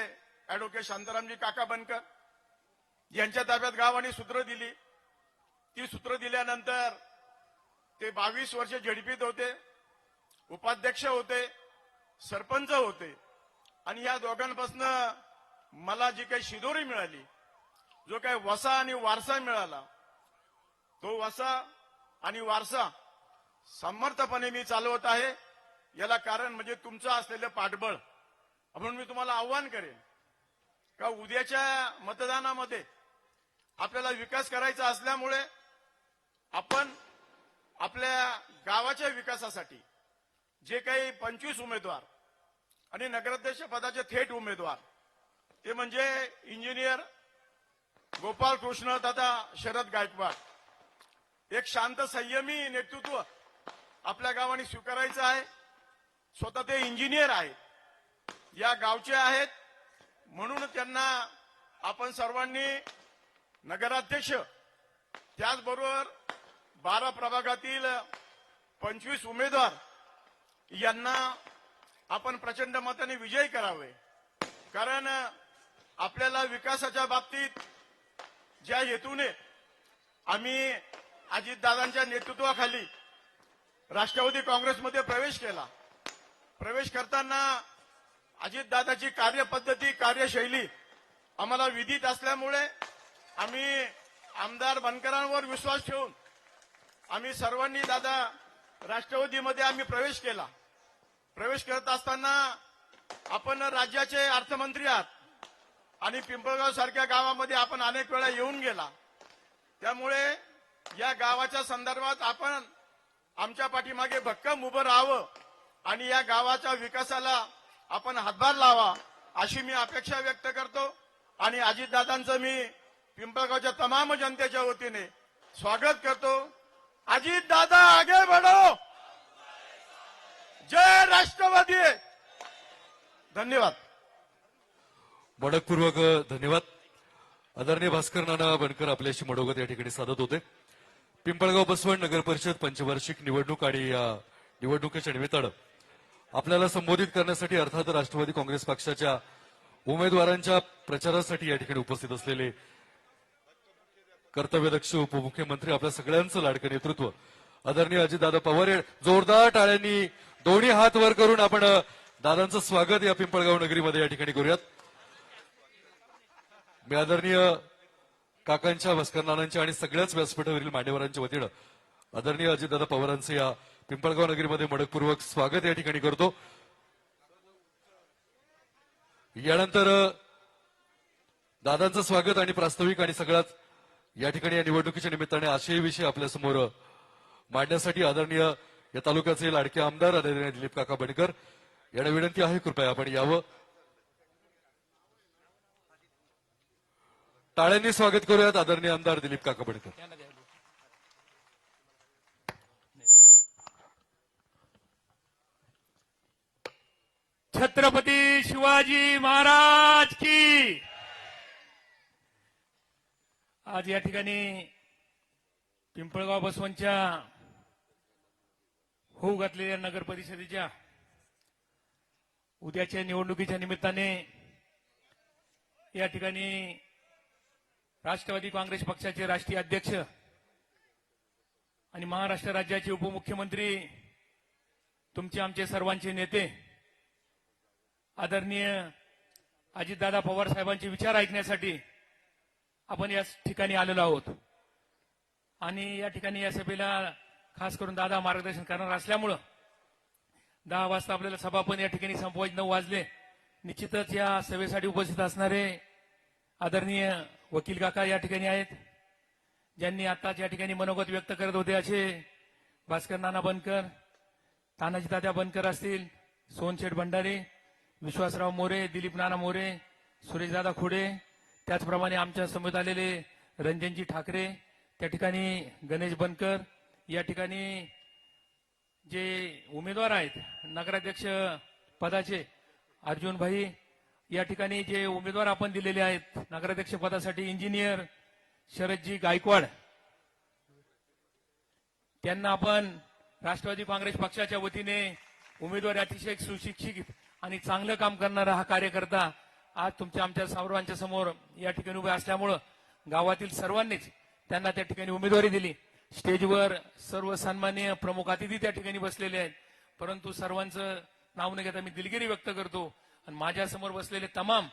ऍडव्होकेट शांतारामजी काका बनकर यांच्या ताब्यात गावाने सूत्र दिली. ती सूत्र दिल्यानंतर ते 22 वर्ष झडपीत होते, उपाध्यक्ष होते, सरपंच होते. आणि या दोघांपासून मला जी काही शिदोरी मिळाली, जो काही वसा आणि वारसा मिळाला, तो वसा आणि वारसा समर्थपणे मी चालवत आहे. याला कारण म्हणजे तुमचं असलेलं पाठबळ. म्हणून मी तुम्हाला आव्हान करेन का उद्याच्या मतदानामध्ये आपल्याला विकास करायचा असल्यामुळे आपण आपल्या गावाच्या विकासासाठी जे काही 25 उमेदवार आणि नगराध्यक्ष पदाचे थेट उमेदवार ते म्हणजे इंजिनियर गोपाल कृष्ण दादा शरद गायकवाड एक शांत संयमी नेतृत्व आपल्या गावाने स्वीकारायचं आहे. स्वतः ते इंजिनियर आहेत, या गावचे आहेत, म्हणून त्यांना आपण सर्वांनी नगराध्यक्ष त्याचबरोबर 12 प्रभागातील 25 उमेदवार यांना आपण प्रचंड मताने विजयी करावे. कारण आपल्याला विकासाच्या बाबतीत ज्या हेतूने आम्ही अजितदादांच्या नेतृत्वाखाली राष्ट्रवादी काँग्रेसमध्ये प्रवेश केला, प्रवेश करताना अजितदादाची कार्यपद्धती कार्यशैली आम्हाला विदित असल्यामुळे आम्ही आमदार बनकरांवर विश्वास ठेवून आम्ही सर्वांनी दादा राष्ट्रवादीमध्ये आम्ही प्रवेश केला. प्रवेश करत असताना आपण राज्याचे अर्थमंत्री आहात आणि पिंपळगाव सारख्या गावामध्ये आपण अनेक वेळा येऊन गेला. त्यामुळे या गावाच्या संदर्भात आपण आमच्या पाठीमागे भक्कम उभं राहावं आणि या गावाच्या विकासाला आपण हातभार लावा अशी मी अपेक्षा व्यक्त करतो. आणि अजितदादांचं मी पिंपळगावच्या तमाम जनतेच्या वतीने स्वागत करतो. अजितदादा आगे बढ़ो, जय राष्ट्रवादी. धन्यवाद. मनपूर्वक धन्यवाद. आदरणीय भास्कर नाना बनकर आपल्याशी मनोगत या ठिकाणी साधत होते. पिंपळगाव बसवण नगर परिषद पंचवार्षिक निवडणूक आणि या निवडणुकीच्या निमित्तानं आपल्याला संबोधित करण्यासाठी अर्थात राष्ट्रवादी काँग्रेस पक्षाच्या उमेदवारांच्या प्रचारासाठी या ठिकाणी उपस्थित असलेले कर्तव्यदक्ष उपमुख्यमंत्री आपल्या सगळ्यांचं लाडकं नेतृत्व आदरणीय अजितदादा पवार जोरदार टाळ्यांनी दोन्ही हात वर करून आपण दादांचं स्वागत या पिंपळगाव नगरीमध्ये या ठिकाणी करूयात. मी आदरणीय काकांच्या भास्कर नानांच्या आणि सगळ्याच व्यासपीठावरील मान्यवरांच्या वतीनं आदरणीय अजितदादा पवारांचं या पिंपळगाव नगरीमध्ये मनपूर्वक स्वागत या ठिकाणी करतो. यानंतर दादांचं स्वागत आणि प्रास्ताविक आणि सगळ्यात या ठिकाणी या निवडणुकीच्या निमित्ताने आशय विषय आपल्यासमोर मांडण्यासाठी आदरणीय या तालुक्याचे लाडके आमदार आदरणीय दिलीप काका बनकर यांना विनंती आहे, कृपया आपण यावं. टाळ्यांनी स्वागत करूयात आदरणीय आमदार दिलीप काका बनकर. छत्रपती शिवाजी महाराज की. आज या ठिकाणी पिंपळगाव बसवंतच्या होऊ घातलेल्या नगर परिषदेच्या उद्याच्या निवडणुकीच्या निमित्ताने या ठिकाणी राष्ट्रवादी काँग्रेस पक्षाचे राष्ट्रीय अध्यक्ष आणि महाराष्ट्र राज्याचे उपमुख्यमंत्री तुमचे आमचे सर्वांचे नेते आदरणीय अजितदादा पवार साहेबांचे विचार ऐकण्यासाठी आपण या ठिकाणी आलेलो आहोत. आणि या ठिकाणी या सभेला खास करून दादा मार्गदर्शन करणार असल्यामुळं 10 वाजता आपल्याला सभा पण या ठिकाणी संपवायचे 9 वाजले. निश्चितच या सभेसाठी उपस्थित असणारे आदरणीय वकील काका या ठिकाणी आहेत, ज्यांनी आताच या ठिकाणी मनोगत व्यक्त करत होते असे भास्कर नाना बनकर, तानाजी तात्या बनकर असतील, सोनशेठ भंडारे, विश्वासराव मोरे, दिलीप नाना मोरे, सुरेशदादा खुडे, त्याचप्रमाणे आमच्या समोर आलेले रणजनजी ठाकरे, त्या ठिकाणी गणेश बनकर, या ठिकाणी जे उमेदवार आहेत नगराध्यक्ष पदाचे अर्जुन भाई, या ठिकाणी जे उमेदवार आपण दिलेले आहेत नगराध्यक्ष पदासाठी इंजिनियर शरदजी गायकवाड, त्यांना आपण राष्ट्रवादी काँग्रेस पक्षाच्या वतीने उमेदवार अतिशय सुशिक्षित आणि चांगलं काम करणारा हा कार्यकर्ता आज तुमच्या आमच्या सर्वांच्या समोर या ठिकाणी उभे असल्यामुळं गावातील सर्वांनीच त्यांना त्या ठिकाणी उमेदवारी दिली. स्टेजवर सर्व सन्माननीय प्रमुख अतिथी त्या ठिकाणी बसलेले आहेत, परंतु सर्वांचं नाव न घेता मी दिलगिरी व्यक्त करतो. आणि माझ्या समोर बसलेले तमाम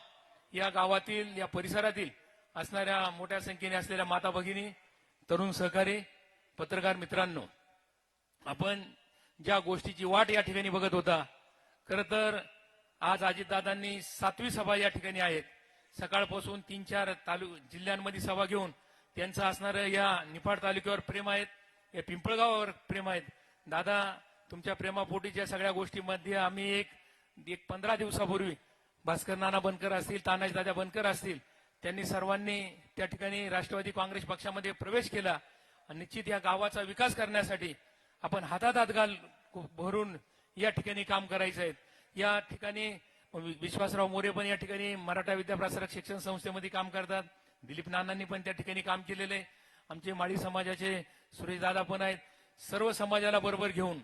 या गावातील या परिसरातील असणाऱ्या मोठ्या संख्येने असलेल्या माता भगिनी, तरुण सहकारी, पत्रकार मित्रांनो, आपण ज्या गोष्टीची वाट या ठिकाणी बघत होता, खरं तर आज अजितदादांनी 7वी सभा या ठिकाणी आहेत. सकाळपासून 3-4 जिल्ह्यांमध्ये सभा घेऊन त्यांचं असणारं या निफाड तालुक्यावर प्रेम आहेत, या पिंपळगावावर प्रेम आहेत. दादा, तुमच्या प्रेमापोटीच्या सगळ्या गोष्टीमध्ये आम्ही एक 15 दिवसापूर्वी भास्कर नाना बनकर असतील, तानाजी दादा बनकर असतील, त्यांनी सर्वांनी त्या ठिकाणी राष्ट्रवादी काँग्रेस पक्षामध्ये प्रवेश केला आणि निश्चित या गावाचा विकास करण्यासाठी आपण हातात हात घाल भरून या ठिकाणी काम करायचं आहे. या ठिकाणी विश्वासराव मोरे पण या ठिकाणी मराठा विद्याप्रसारक शिक्षण संस्थेमध्ये काम करतात. दिलीप नानांनी पण त्या ठिकाणी काम केलेलं आहे. आमचे माळी समाजाचे सुरेश दादा पण आहेत. सर्व समाजाला बरोबर घेऊन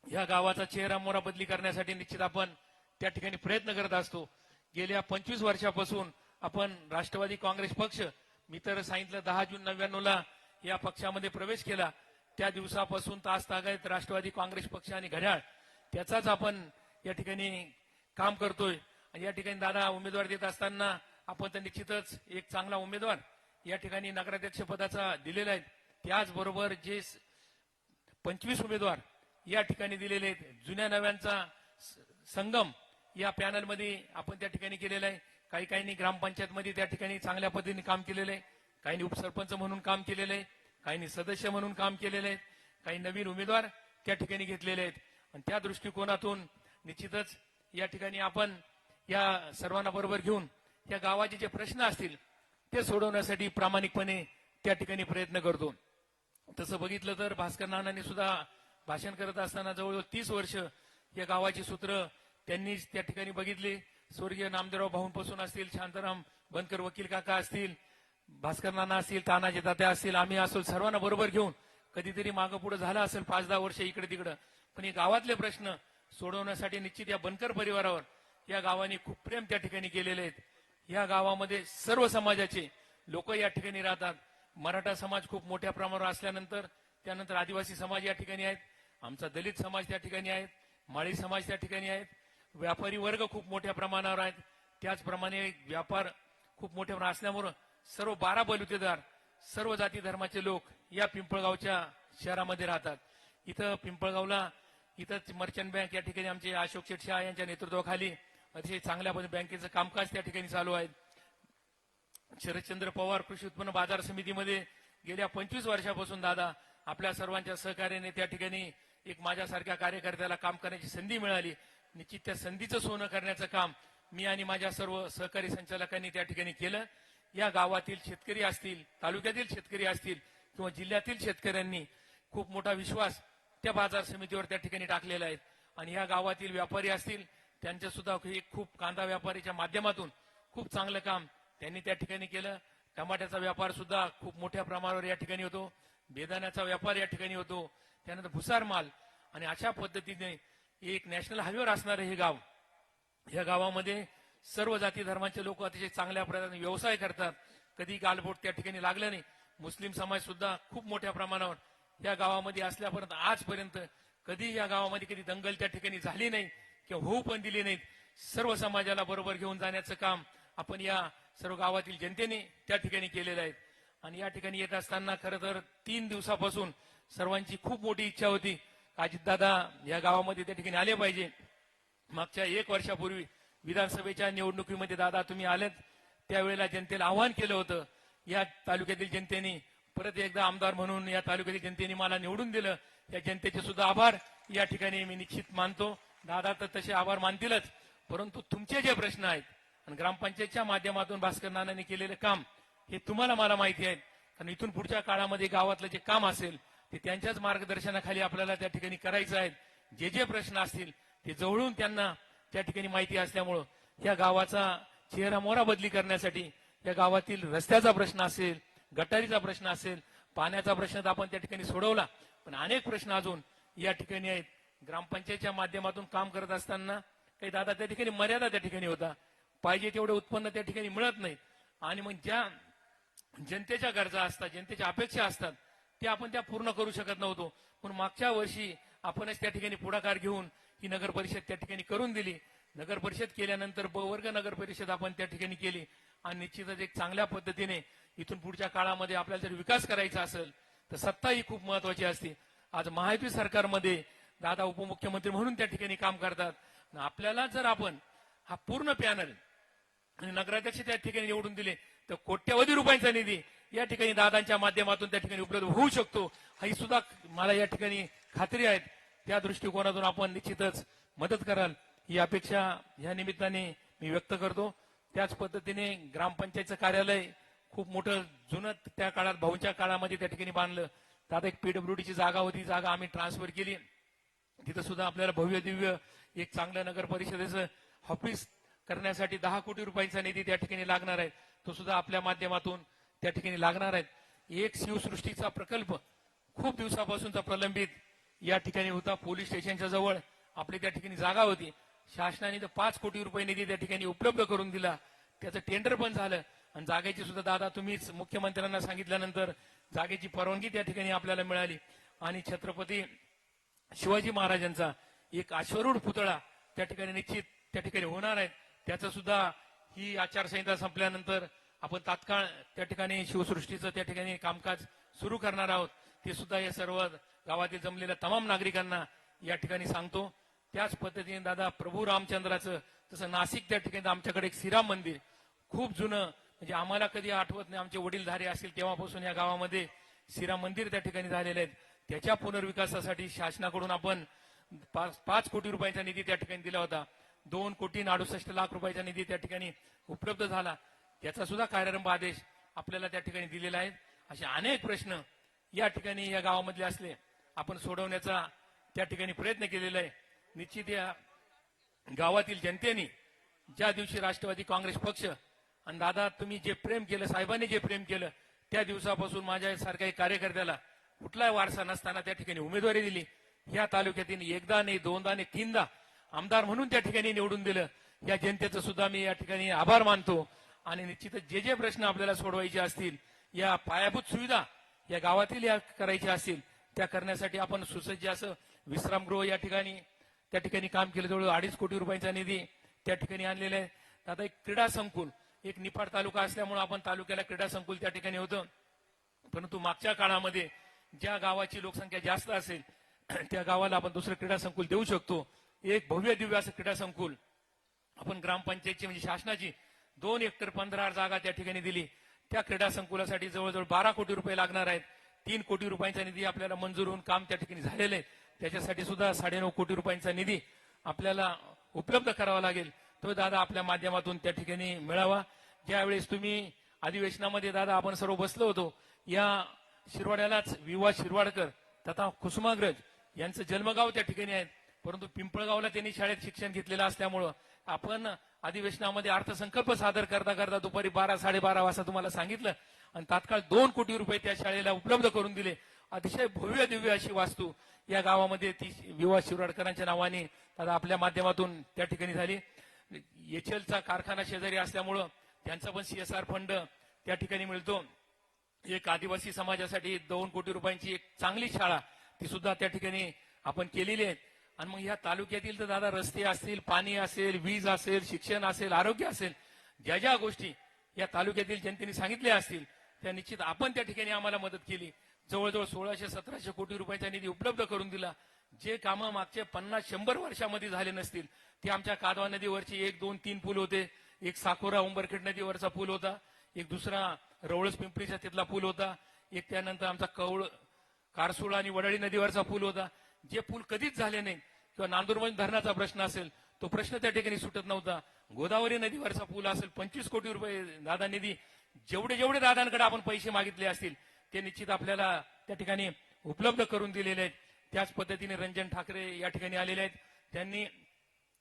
या गावाचा चेहरा मोहरा बदली करण्यासाठी निश्चित आपण त्या ठिकाणी प्रयत्न करत असतो. गेल्या 25 वर्षापासून आपण राष्ट्रवादी काँग्रेस पक्ष, मी तर सांगितलं 10 जून 99ला या पक्षामध्ये प्रवेश केला, त्या दिवसापासून तासतागायत राष्ट्रवादी काँग्रेस पक्ष आणि घड्याळ त्याचाच आपण या ठिकाणी काम करतोय. आणि या ठिकाणी दादा उमेदवार देत असताना आपण तर निश्चितच एक चांगला उमेदवार या ठिकाणी नगराध्यक्ष पदाचा दिलेला आहे. त्याचबरोबर जे 25 उमेदवार या ठिकाणी दिलेले आहेत, जुन्या नव्यांचा संगम या पॅनलमध्ये आपण त्या ठिकाणी केलेला आहे. काहींनी ग्रामपंचायतमध्ये त्या ठिकाणी चांगल्या पद्धतीने काम केलेलं आहे, काहींनी उपसरपंच म्हणून काम केलेलं आहे, काहींनी सदस्य म्हणून काम केलेलं आहे, काही नवीन उमेदवार त्या ठिकाणी घेतलेले आहेत. आणि त्या दृष्टिकोनातून निश्चितच या ठिकाणी आपण या सर्वांना बरोबर घेऊन या गावाचे जे प्रश्न असतील ते सोडवण्यासाठी प्रामाणिकपणे त्या ठिकाणी प्रयत्न करतो. तसं बघितलं तर भास्कर नानांनी सुद्धा भाषण करत असताना जवळजवळ 30 वर्ष या गावाची सूत्र त्यांनी त्या ठिकाणी बघितली. स्वर्गीय नामदेवराव भाऊंपासून असतील, शांताराम बनकर वकील काका असतील, भास्कर नाना असतील, तानाजी तात्या असतील, आम्ही असो, सर्वांना बरोबर घेऊन कधीतरी मागं पुढे झालं असेल 5-10 वर्ष इकडे तिकडं, पण हे गावातले प्रश्न सोडवण्यासाठी निश्चित या बनकर परिवारावर या गावाने खूप प्रेम त्या ठिकाणी केलेले आहेत. या गावामध्ये सर्व समाजाचे लोक या ठिकाणी राहतात. मराठा समाज खूप मोठ्या प्रमाणावर असल्यानंतर त्यानंतर आदिवासी समाज या ठिकाणी आहेत, आमचा दलित समाज त्या ठिकाणी आहेत, माळी समाज त्या ठिकाणी आहेत, व्यापारी वर्ग खूप मोठ्या प्रमाणावर आहेत. त्याचप्रमाणे व्यापार खूप मोठ्या प्रमाणात असल्यामुळं सर्व 12 बलुतेदार सर्व जाती धर्माचे लोक या पिंपळगावच्या शहरामध्ये राहतात. इथं पिंपळगावला इथंच मर्चंट बँक या ठिकाणी आमचे अशोक शेठ शहा यांच्या नेतृत्वाखाली अतिशय चांगल्या बँकेचं कामकाज त्या ठिकाणी चालू आहे. शरदचंद्र पवार कृषी उत्पन्न बाजार समितीमध्ये गेल्या 25 वर्षापासून दादा आपल्या सर्वांच्या सहकार्याने त्या ठिकाणी एक माझ्यासारख्या कार्यकर्त्याला काम करण्याची संधी मिळाली. निश्चित त्या संधीचं सोनं करण्याचं काम मी आणि माझ्या सर्व सहकारी संचालकांनी त्या ठिकाणी केलं. या गावातील शेतकरी असतील, तालुक्यातील शेतकरी असतील किंवा जिल्ह्यातील शेतकऱ्यांनी खूप मोठा विश्वास त्या बाजार समितीवर त्या ठिकाणी टाकलेला आहे. आणि या गावातील व्यापारी असतील, त्यांच्या सुद्धा खूप कांदा व्यापारीच्या माध्यमातून खूप चांगलं काम त्यांनी त्या ठिकाणी केलं. टमाट्याचा व्यापार सुद्धा खूप मोठ्या प्रमाणावर या ठिकाणी होतो, बेदाण्याचा व्यापार या ठिकाणी होतो, त्यानंतर भुसार माल. आणि अशा पद्धतीने एक नॅशनल हायवेवर असणारं हे गाव, या गावामध्ये सर्व जाती धर्माचे लोक अतिशय चांगल्या प्रकारे व्यवसाय करतात. कधी गालबोट त्या ठिकाणी लागलं नाही. मुस्लिम समाज सुद्धा खूप मोठ्या प्रमाणावर या गावामध्ये असल्यापर्यंत आजपर्यंत कधी या गावामध्ये कधी दंगल त्या ठिकाणी झाली नाही किंवा होऊ पण दिली नाहीत. सर्व समाजाला बरोबर घेऊन जाण्याचं काम आपण या सर्व गावातील जनतेने त्या ठिकाणी केलेलं आहे. आणि या ठिकाणी येत असताना खरं तर 3 दिवसापासून सर्वांची खूप मोठी इच्छा होती, अजितदादा या गावामध्ये त्या ठिकाणी आले पाहिजे. मागच्या 1 वर्षापूर्वी विधानसभेच्या निवडणुकीमध्ये दादा तुम्ही आलेत, त्यावेळेला जनतेला आवाहन केलं होतं. या तालुक्यातील जनतेने परत एकदा आमदार म्हणून या तालुक्यातील जनतेने मला निवडून दिलं. या जनतेचे सुद्धा आभार या ठिकाणी मी निश्चित मानतो. दादा तर तसे आभार मानतीलच, परंतु तुमचे जे प्रश्न आहेत आणि ग्रामपंचायतच्या माध्यमातून भास्कर नानांनी केलेलं काम हे तुम्हाला मला माहिती आहे. कारण इथून पुढच्या काळामध्ये गावातलं जे काम असेल ते त्यांच्याच मार्गदर्शनाखाली आपल्याला त्या ठिकाणी करायचं आहे. जे जे प्रश्न असतील ते जवळून त्यांना त्या ठिकाणी माहिती असल्यामुळं या गावाचा चेहरा मोहरा बदली करण्यासाठी या गावातील रस्त्याचा प्रश्न असेल, गटारीचा प्रश्न असेल, पाण्याचा प्रश्न तर आपण त्या ठिकाणी सोडवला, पण अनेक प्रश्न अजून या ठिकाणी आहेत. ग्रामपंचायतच्या माध्यमातून काम करत असताना काही दादा त्या ठिकाणी मर्यादा त्या ठिकाणी होता, पाहिजे तेवढे उत्पन्न त्या ठिकाणी मिळत नाही. आणि मग ज्या जनतेच्या गरजा असतात, जनतेच्या अपेक्षा असतात ते आपण त्या पूर्ण करू शकत नव्हतो. म्हणून मागच्या वर्षी आपणच त्या ठिकाणी पुढाकार घेऊन ही नगर परिषद त्या ठिकाणी करून दिली. नगर परिषद केल्यानंतर वर्ग नगर परिषद आपण त्या ठिकाणी केली. आणि निश्चितच एक चांगल्या पद्धतीने इथून पुढच्या काळामध्ये आपल्याला जर विकास करायचा असेल तर सत्ता ही खूप महत्वाची असते. आज महायुती सरकारमध्ये दादा उपमुख्यमंत्री म्हणून त्या ठिकाणी काम करतात. आपल्याला जर आपण हा पूर्ण पॅनल आणि नगराध्यक्ष त्या ठिकाणी निवडून दिले तर कोट्यवधी रुपयांचा निधी या ठिकाणी दादांच्या माध्यमातून त्या ठिकाणी उपलब्ध होऊ शकतो ही सुद्धा मला या ठिकाणी खात्री आहे. त्या दृष्टिकोनातून आपण निश्चितच मदत कराल ही अपेक्षा या निमित्ताने मी व्यक्त करतो. त्याच पद्धतीने ग्रामपंचायतचं कार्यालय खूप मोठं जुनं त्या काळात भाऊंच्या काळामध्ये त्या ठिकाणी बांधलं. तर आता एक पीडब्ल्यूडीची जागा होती, जागा आम्ही ट्रान्सफर केली. तिथं सुद्धा आपल्याला भव्य दिव्य एक चांगलं नगर परिषदेचं ऑफिस करण्यासाठी 10 कोटी रुपयांचा निधी त्या ठिकाणी लागणार आहे. तो सुद्धा आपल्या माध्यमातून त्या ठिकाणी लागणार आहे. एक शिवसृष्टीचा प्रकल्प खूप दिवसापासूनचा प्रलंबित या ठिकाणी होता. पोलीस स्टेशनच्या जवळ आपली त्या ठिकाणी जागा होती. शासनाने तर 5 कोटी रुपये निधी त्या ठिकाणी उपलब्ध करून दिला. त्याचं टेंडर पण झालं आणि जागेची सुद्धा दादा तुम्हीच मुख्यमंत्र्यांना सांगितल्यानंतर जागेची परवानगी त्या ठिकाणी आपल्याला मिळाली आणि छत्रपती शिवाजी महाराजांचा एक अश्वरूढ पुतळा त्या ठिकाणी निश्चित त्या ठिकाणी होणार आहे. त्याचं सुद्धा ही आचारसंहिता संपल्यानंतर आपण तात्काळ त्या ठिकाणी शिवसृष्टीचं त्या ठिकाणी कामकाज सुरू करणार आहोत. ते सुद्धा या सर्व गावातील जमलेल्या तमाम नागरिकांना या ठिकाणी सांगतो. त्याच पद्धतीने दादा प्रभू रामचंद्राचं तसं नाशिक त्या ठिकाणी आमच्याकडे एक श्रीराम मंदिर खूप जुनं म्हणजे आम्हाला कधी आठवत नाही आमचे वडीलधारे असतील तेव्हापासून या गावामध्ये श्रीराम मंदिर त्या ठिकाणी झालेले आहेत. त्याच्या पुनर्विकासासाठी शासनाकडून आपण 5 कोटी रुपयांचा निधी त्या ठिकाणी दिला होता. 2,68,00,000 रुपयाचा निधी त्या ठिकाणी उपलब्ध झाला. त्याचा सुद्धा कार्यारंभ आदेश आपल्याला त्या ठिकाणी दिलेला आहे. असे अनेक प्रश्न या ठिकाणी या गावामधले असले आपण सोडवण्याचा त्या ठिकाणी प्रयत्न केलेला आहे. निश्चित या गावातील जनतेने ज्या दिवशी राष्ट्रवादी काँग्रेस पक्ष आणि दादा तुम्ही जे प्रेम केलं साहेबांनी जे प्रेम केलं त्या दिवसापासून माझ्यासारख्या कार्यकर्त्याला कुठलाही वारसा नसताना त्या ठिकाणी उमेदवारी दिली. या तालुक्यातील एकदा नाही दोनदा नाही तीनदा आमदार म्हणून त्या ठिकाणी निवडून दिलं. या जनतेचं सुद्धा मी या ठिकाणी आभार मानतो आणि निश्चितच जे जे प्रश्न आपल्याला सोडवायचे असतील या पायाभूत सुविधा या गावातील या करायच्या असतील त्या करण्यासाठी आपण सुसज्ज असं विश्रामगृह या ठिकाणी त्या ठिकाणी काम केलं. जवळ 2.5 कोटी रुपयांचा निधी त्या ठिकाणी आणलेला आहे. आता एक क्रीडा संकुल एक निफाड तालुका असल्यामुळे आपण तालुक्याला क्रीडा संकुल त्या ठिकाणी होतं. परंतु मागच्या काळामध्ये ज्या गावाची लोकसंख्या जास्त असेल त्या गावाला आपण दुसरं क्रीडा संकुल देऊ शकतो. एक भव्य दिव्य असं क्रीडा संकुल आपण ग्रामपंचायतची म्हणजे शासनाची 2 हेक्टर 15 जागा त्या ठिकाणी दिली. त्या क्रीडा संकुलासाठी जवळजवळ 12 कोटी रुपये लागणार आहेत. 3 कोटी रुपयांचा निधी आपल्याला मंजूर होऊन काम त्या ठिकाणी झालेलं आहे. त्याच्यासाठी सुद्धा 9.5 कोटी रुपयांचा निधी आपल्याला उपलब्ध करावा लागेल. तो दादा आपल्या माध्यमातून त्या ठिकाणी मिळावा. ज्यावेळेस तुम्ही अधिवेशनामध्ये दादा आपण सर्व बसलो होतो या शिरवाड्यालाच विवा शिरवाडकर तथा कुसुमाग्रज यांचं जन्मगाव त्या ठिकाणी आहेत. परंतु पिंपळगावला त्यांनी शाळेत शिक्षण घेतलेलं असल्यामुळं आपण अधिवेशनामध्ये अर्थसंकल्प सादर करता करता दुपारी 12-12:30 वाजता तुम्हाला सांगितलं आणि तात्काळ 2 कोटी रुपये त्या शाळेला उपलब्ध करून दिले. अतिशय भव्य दिव्य अशी वास्तू या गावामध्ये ती विवा शिरवाडकरांच्या नावाने दादा आपल्या माध्यमातून त्या ठिकाणी झाली. एचएलचा कारखाना शेजारी असल्यामुळं त्यांचा पण CSR फंड त्या ठिकाणी मिळतो. एक आदिवासी समाजासाठी 2 कोटी रुपयांची एक चांगली शाळा ती सुद्धा त्या ठिकाणी आपण केलेली आहे. आणि मग या तालुक्यातील तर दादा रस्ते असतील पाणी असेल वीज असेल शिक्षण असेल आरोग्य असेल ज्या ज्या गोष्टी या तालुक्यातील जनतेने सांगितल्या असतील त्या निश्चित आपण त्या ठिकाणी आम्हाला मदत केली. जवळजवळ 1600-1700 कोटी रुपयांचा निधी उपलब्ध करून दिला. जे कामं मागचे 50-100 वर्षामध्ये झाले नसतील ते आमच्या कादवा नदीवरची 1, 2, 3 पूल होते. एक साकोरा उंबरखेड नदीवरचा पूल होता. एक दुसरा रवळस पिंपरीचा तिथला पूल होता. एक त्यानंतर आमचा कवळ कारसूळ आणि वडाळी नदीवरचा पूल होता. जे पूल कधीच झाले नाही किंवा नांदुरबांध धरणाचा प्रश्न असेल तो प्रश्न त्या ठिकाणी सुटत नव्हता. गोदावरी नदीवरचा पूल असेल 25 कोटी रुपये दादा निधी जेवढे दादांकडे आपण पैसे मागितले असतील ते निश्चित आपल्याला त्या ठिकाणी उपलब्ध करून दिलेले आहेत. त्याच पद्धतीने रंजन ठाकरे या ठिकाणी आलेले आहेत. त्यांनी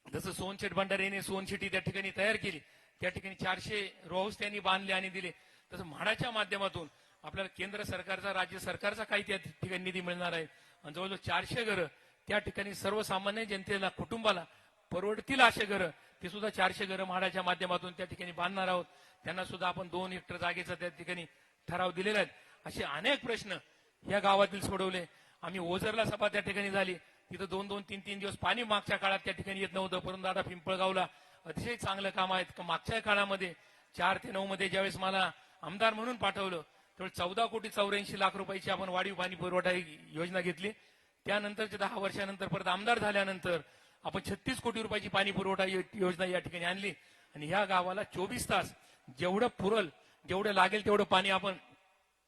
जसं सोनशेठ भंडारे यांनी सोनशिटी त्या ठिकाणी तयार केली त्या ठिकाणी 400 रो हाऊस त्यांनी बांधले आणि दिले. तसं म्हाडाच्या माध्यमातून आपल्याला केंद्र सरकारचा राज्य सरकारचा काही त्या ठिकाणी निधी मिळणार आहे. आणि जवळजवळ 400 घरं त्या ठिकाणी सर्वसामान्य जनतेला कुटुंबाला परवडतील असे घरं ते सुद्धा 400 घरं म्हाडाच्या माध्यमातून त्या ठिकाणी बांधणार आहोत. त्यांना सुद्धा आपण 2 हेक्टर जागेचा त्या ठिकाणी ठराव दिलेला आहे. असे अनेक प्रश्न या गावातील सोडवले. आम्ही ओझरला सभा त्या ठिकाणी झाली तिथं 2-2, 3-3 दिवस पाणी मागच्या काळात त्या ठिकाणी येत नव्हतं. परंतु दादा पिंपळगावला अतिशय चांगलं काम आहे. मागच्या काळामध्ये 4 ते 9 मध्ये ज्यावेळेस मला आमदार म्हणून पाठवलं त्यावेळी 14,84,00,000 रुपयाची आपण वाढीव पाणी पुरवठा योजना घेतली. त्यानंतरच्या 10 वर्षानंतर परत आमदार झाल्यानंतर आपण 36 कोटी रुपयाची पाणी पुरवठा योजना या ठिकाणी आणली आणि ह्या गावाला 24 तास जेवढं पुरल जेवढं लागेल तेवढं पाणी आपण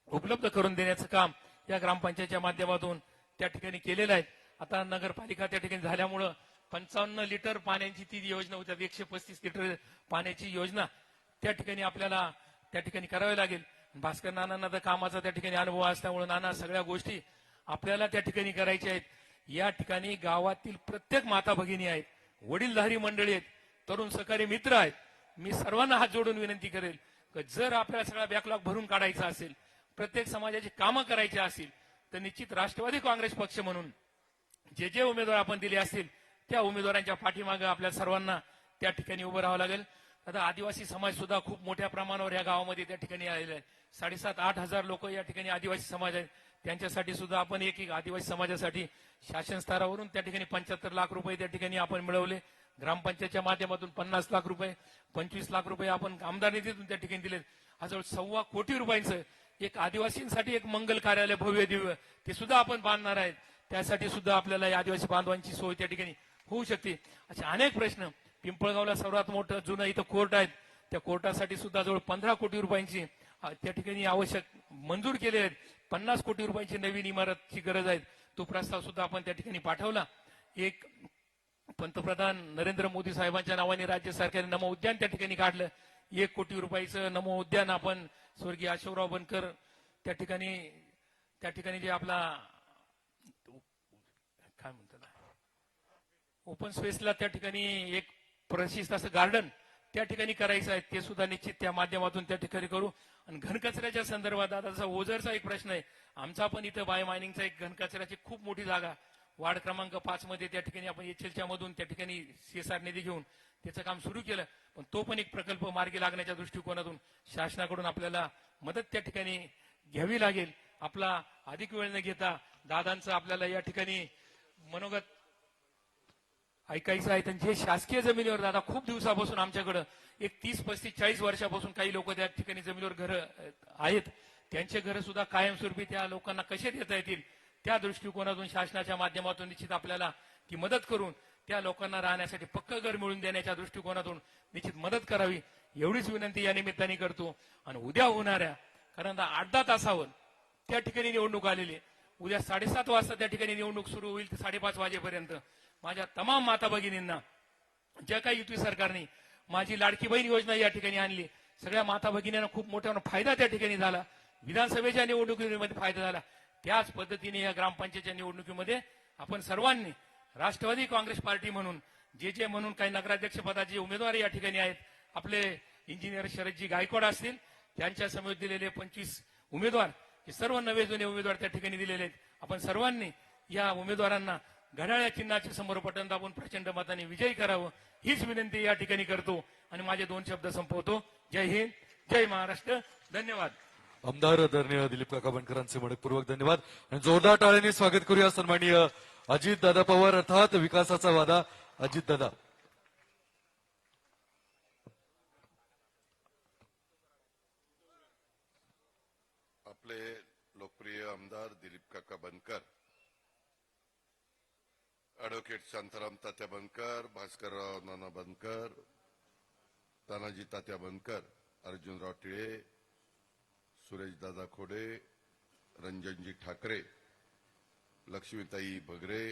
उपलब्ध करून देण्याचं काम या ग्रामपंचायतच्या माध्यमातून त्या ठिकाणी केलेलं आहे. आता नगरपालिका त्या ठिकाणी झाल्यामुळं 55 लिटर पाण्याची ती योजना होती, 135 लिटर पाण्याची योजना त्या ठिकाणी आपल्याला त्या ठिकाणी करावी लागेल. भास्कर नानांना तर कामाचा त्या ठिकाणी अनुभव असल्यामुळे नाना सगळ्या गोष्टी आपल्याला त्या ठिकाणी करायच्या आहेत. या ठिकाणी गावातील प्रत्येक माता भगिनी आहेत, वडीलधारी मंडळी आहेत, तरुण सहकारी मित्र आहेत. मी सर्वांना हात जोडून विनंती करेल की जर आपल्याला सगळा बॅकलॉग भरून काढायचा असेल, प्रत्येक समाजाची कामं करायची असतील, तर निश्चित राष्ट्रवादी काँग्रेस पक्ष म्हणून जे जे उमेदवार आपण दिले असतील त्या उमेदवारांच्या पाठीमागे आपल्या सर्वांना त्या ठिकाणी उभं राहावं लागेल. आता आदिवासी समाज सुद्धा खूप मोठ्या प्रमाणावर या गावामध्ये त्या ठिकाणी आलेला आहे. 7,500-8,000 हजार लोक या ठिकाणी आदिवासी समाज आहेत. त्यांच्यासाठी सुद्धा आपण एक आदिवासी समाजासाठी शासन स्तरावरून त्या ठिकाणी 75 लाख रुपये त्या ठिकाणी आपण मिळवले. ग्रामपंचायतच्या माध्यमातून 50 लाख रुपये, 25 लाख रुपये आपण आमदार निधीतून त्या ठिकाणी दिले. जवळ 1.25 कोटी रुपयांचं एक आदिवासींसाठी एक मंगल कार्यालय भव्य दिव्य ते सुद्धा आपण बांधणार आहेत. त्यासाठी सुद्धा आपल्याला या आदिवासी बांधवांची सोय त्या ठिकाणी होऊ शकते. असे अनेक प्रश्न. पिंपळगावला सर्वात मोठं जुनं इथं कोर्ट आहे, त्या कोर्टासाठी सुद्धा जवळ 15 कोटी रुपयांची त्या ठिकाणी आवश्यक मंजूर केले आहेत. 50 कोटी रुपयांची नवीन इमारतची गरज आहे. तो प्रस्ताव सुद्धा आपण त्या ठिकाणी पाठवला. एक पंतप्रधान नरेंद्र मोदी साहेबांच्या नावाने राज्य सरकारने नमो उद्यान त्या ठिकाणी काढलं. 1 कोटी रुपयाचं नमो उद्यान आपण स्वर्गीय अशोकराव बनकर त्या ठिकाणी जे आपला काय म्हणतात ओपन स्पेसला त्या ठिकाणी एक प्रशिस्त असं गार्डन त्या ठिकाणी करायचं आहे. ते सुद्धा निश्चित त्या माध्यमातून त्या ठिकाणी करू. आणि घनकचऱ्याच्या संदर्भात आता जसा ओझरचा एक प्रश्न आहे, आमचा पण इथं बाय मायनिंगचा एक घनकचऱ्याची खूप मोठी जागा वार्ड क्रमांक 5 मध्ये त्या ठिकाणी आपण एचएलच्या मधून त्या ठिकाणी सीएसआर निधी घेऊन त्याचं काम सुरू केलं. पण तो पण एक प्रकल्प मार्गी लागण्याच्या दृष्टिकोनातून शासनाकडून आपल्याला मदत त्या ठिकाणी घ्यावी लागेल. आपला अधिक वेळ न घेता दादांचं आपल्याला या ठिकाणी मनोगत ऐकायचं आहे. त्यांचे शासकीय जमिनीवर दादा खूप दिवसापासून आमच्याकडं एक 30, 35, 40 वर्षापासून काही लोक त्या ठिकाणी जमिनीवर घर आहेत. त्यांचे घर सुद्धा कायमस्वरूपी त्या लोकांना कसे देता येतील त्या दृष्टिकोनातून शासनाच्या माध्यमातून निश्चित आपल्याला ती मदत करून त्या लोकांना राहण्यासाठी पक्क घर मिळवून देण्याच्या दृष्टिकोनातून निश्चित मदत करावी एवढीच विनंती या निमित्ताने करतो. आणि उद्या होणाऱ्या कारण 8-10 तासावर त्या ठिकाणी निवडणूक आलेली. उद्या 7:30 वाजता त्या ठिकाणी निवडणूक सुरू होईल तर 5:30 वाजेपर्यंत माझ्या तमाम माता भगिनींना ज्या काही युती सरकारने माझी लाडकी बहीण योजना या ठिकाणी आणली, सगळ्या माता भगिनींना खूप मोठा फायदा त्या ठिकाणी झाला. विधानसभेच्या निवडणुकीमध्ये फायदा झाला. त्याच पद्धतीने या ग्रामपंचायतच्या निवडणुकीमध्ये आपण सर्वांनी राष्ट्रवादी काँग्रेस पार्टी म्हणून जे म्हणून काही नगराध्यक्ष पदाचे उमेदवार या ठिकाणी आहेत, आपले इंजिनियर शरदजी गायकवाड असतील, त्यांच्या समोर दिलेले 25 उमेदवार हे सर्व नवे जुने उमेदवार त्या ठिकाणी दिलेले आहेत. आपण सर्वांनी या उमेदवारांना घड्याळ्या चिन्हाच्या समोर बटन दाबून प्रचंड मताने विजयी करावं हीच विनंती या ठिकाणी करतो आणि माझे 2 शब्द संपवतो. जय हिंद, जय महाराष्ट्र. धन्यवाद. आमदार आदरणीय दिलीप काका बनकरांचे मनपूर्वक धन्यवाद आणि जोरदार टाळ्यांनी स्वागत करूया सन्माननीय अजितदादा पवार अर्थात विकासाचा वादा अजितदादा. आपले लोकप्रिय आमदार दिलीप काका बनकर, ऍडव्होकेट शांताराम तात्या बनकर, भास्करराव नाना बनकर, तानाजी तात्या बनकर, अर्जुनराव टिळे, सुरेशदादा खोडे, रंजनजी ठाकरे, लक्ष्मीताई भगरे,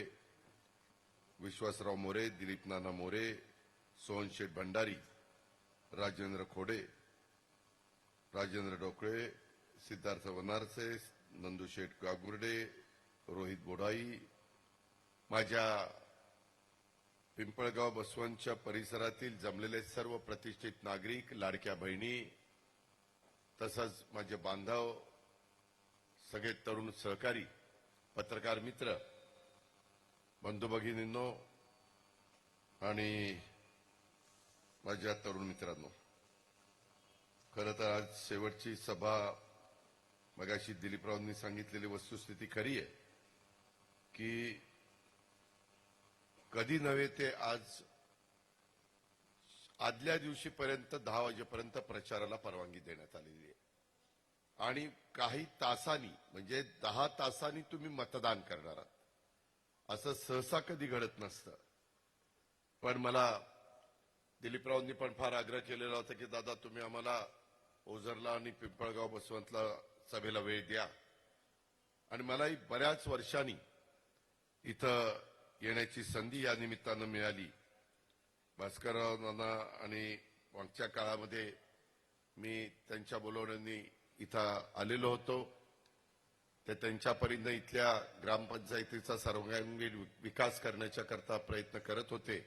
विश्वासराव मोरे, दिलीप नाना मोरे, सोहनशेठ भंडारी, राजेंद्र खोडे, राजेंद्र डोकळे, सिद्धार्थ वनारसे, नंदुशेठ गागुर्डे, रोहित बोडाई, माझ्या पिंपळगाव बसवंतच्या परिसरातील जमलेले सर्व प्रतिष्ठित नागरिक, लाडक्या बहिणी, तसंच माझे बांधव, सगळे तरुण सहकारी, पत्रकार मित्र, बंधू भगिनींनो आणि माझ्या तरुण मित्रांनो, खरं तर आज शेवटची सभा मगाशी दिलीपरावांनी सांगितलेली वस्तुस्थिती खरी आहे की कधी नव्हे ते आज आदल्या दिवशीपर्यंत 10 वाजेपर्यंत प्रचाराला परवानगी देण्यात आलेली आहे आणि काही तासांनी म्हणजे 10 तासांनी तुम्ही मतदान करणार आहात असं सहसा कधी घडत नसतं. पण मला दिलीपरावांनी पण फार आग्रह केलेला होता की दादा तुम्ही आम्हाला ओझरला आणि पिंपळगाव बसवंतला सभेला वेळ द्या. आणि मलाही बऱ्याच वर्षांनी इथं येण्याची संधी या निमित्तानं मिळाली. भास्करराव नाना आणि मागच्या काळामध्ये मी त्यांच्या बोलवण्याने इथं आलेलो होतो. ते त्यांच्या परीनं इथल्या ग्रामपंचायतीचा सर्वांगीण विकास करण्याच्या करता प्रयत्न करत होते.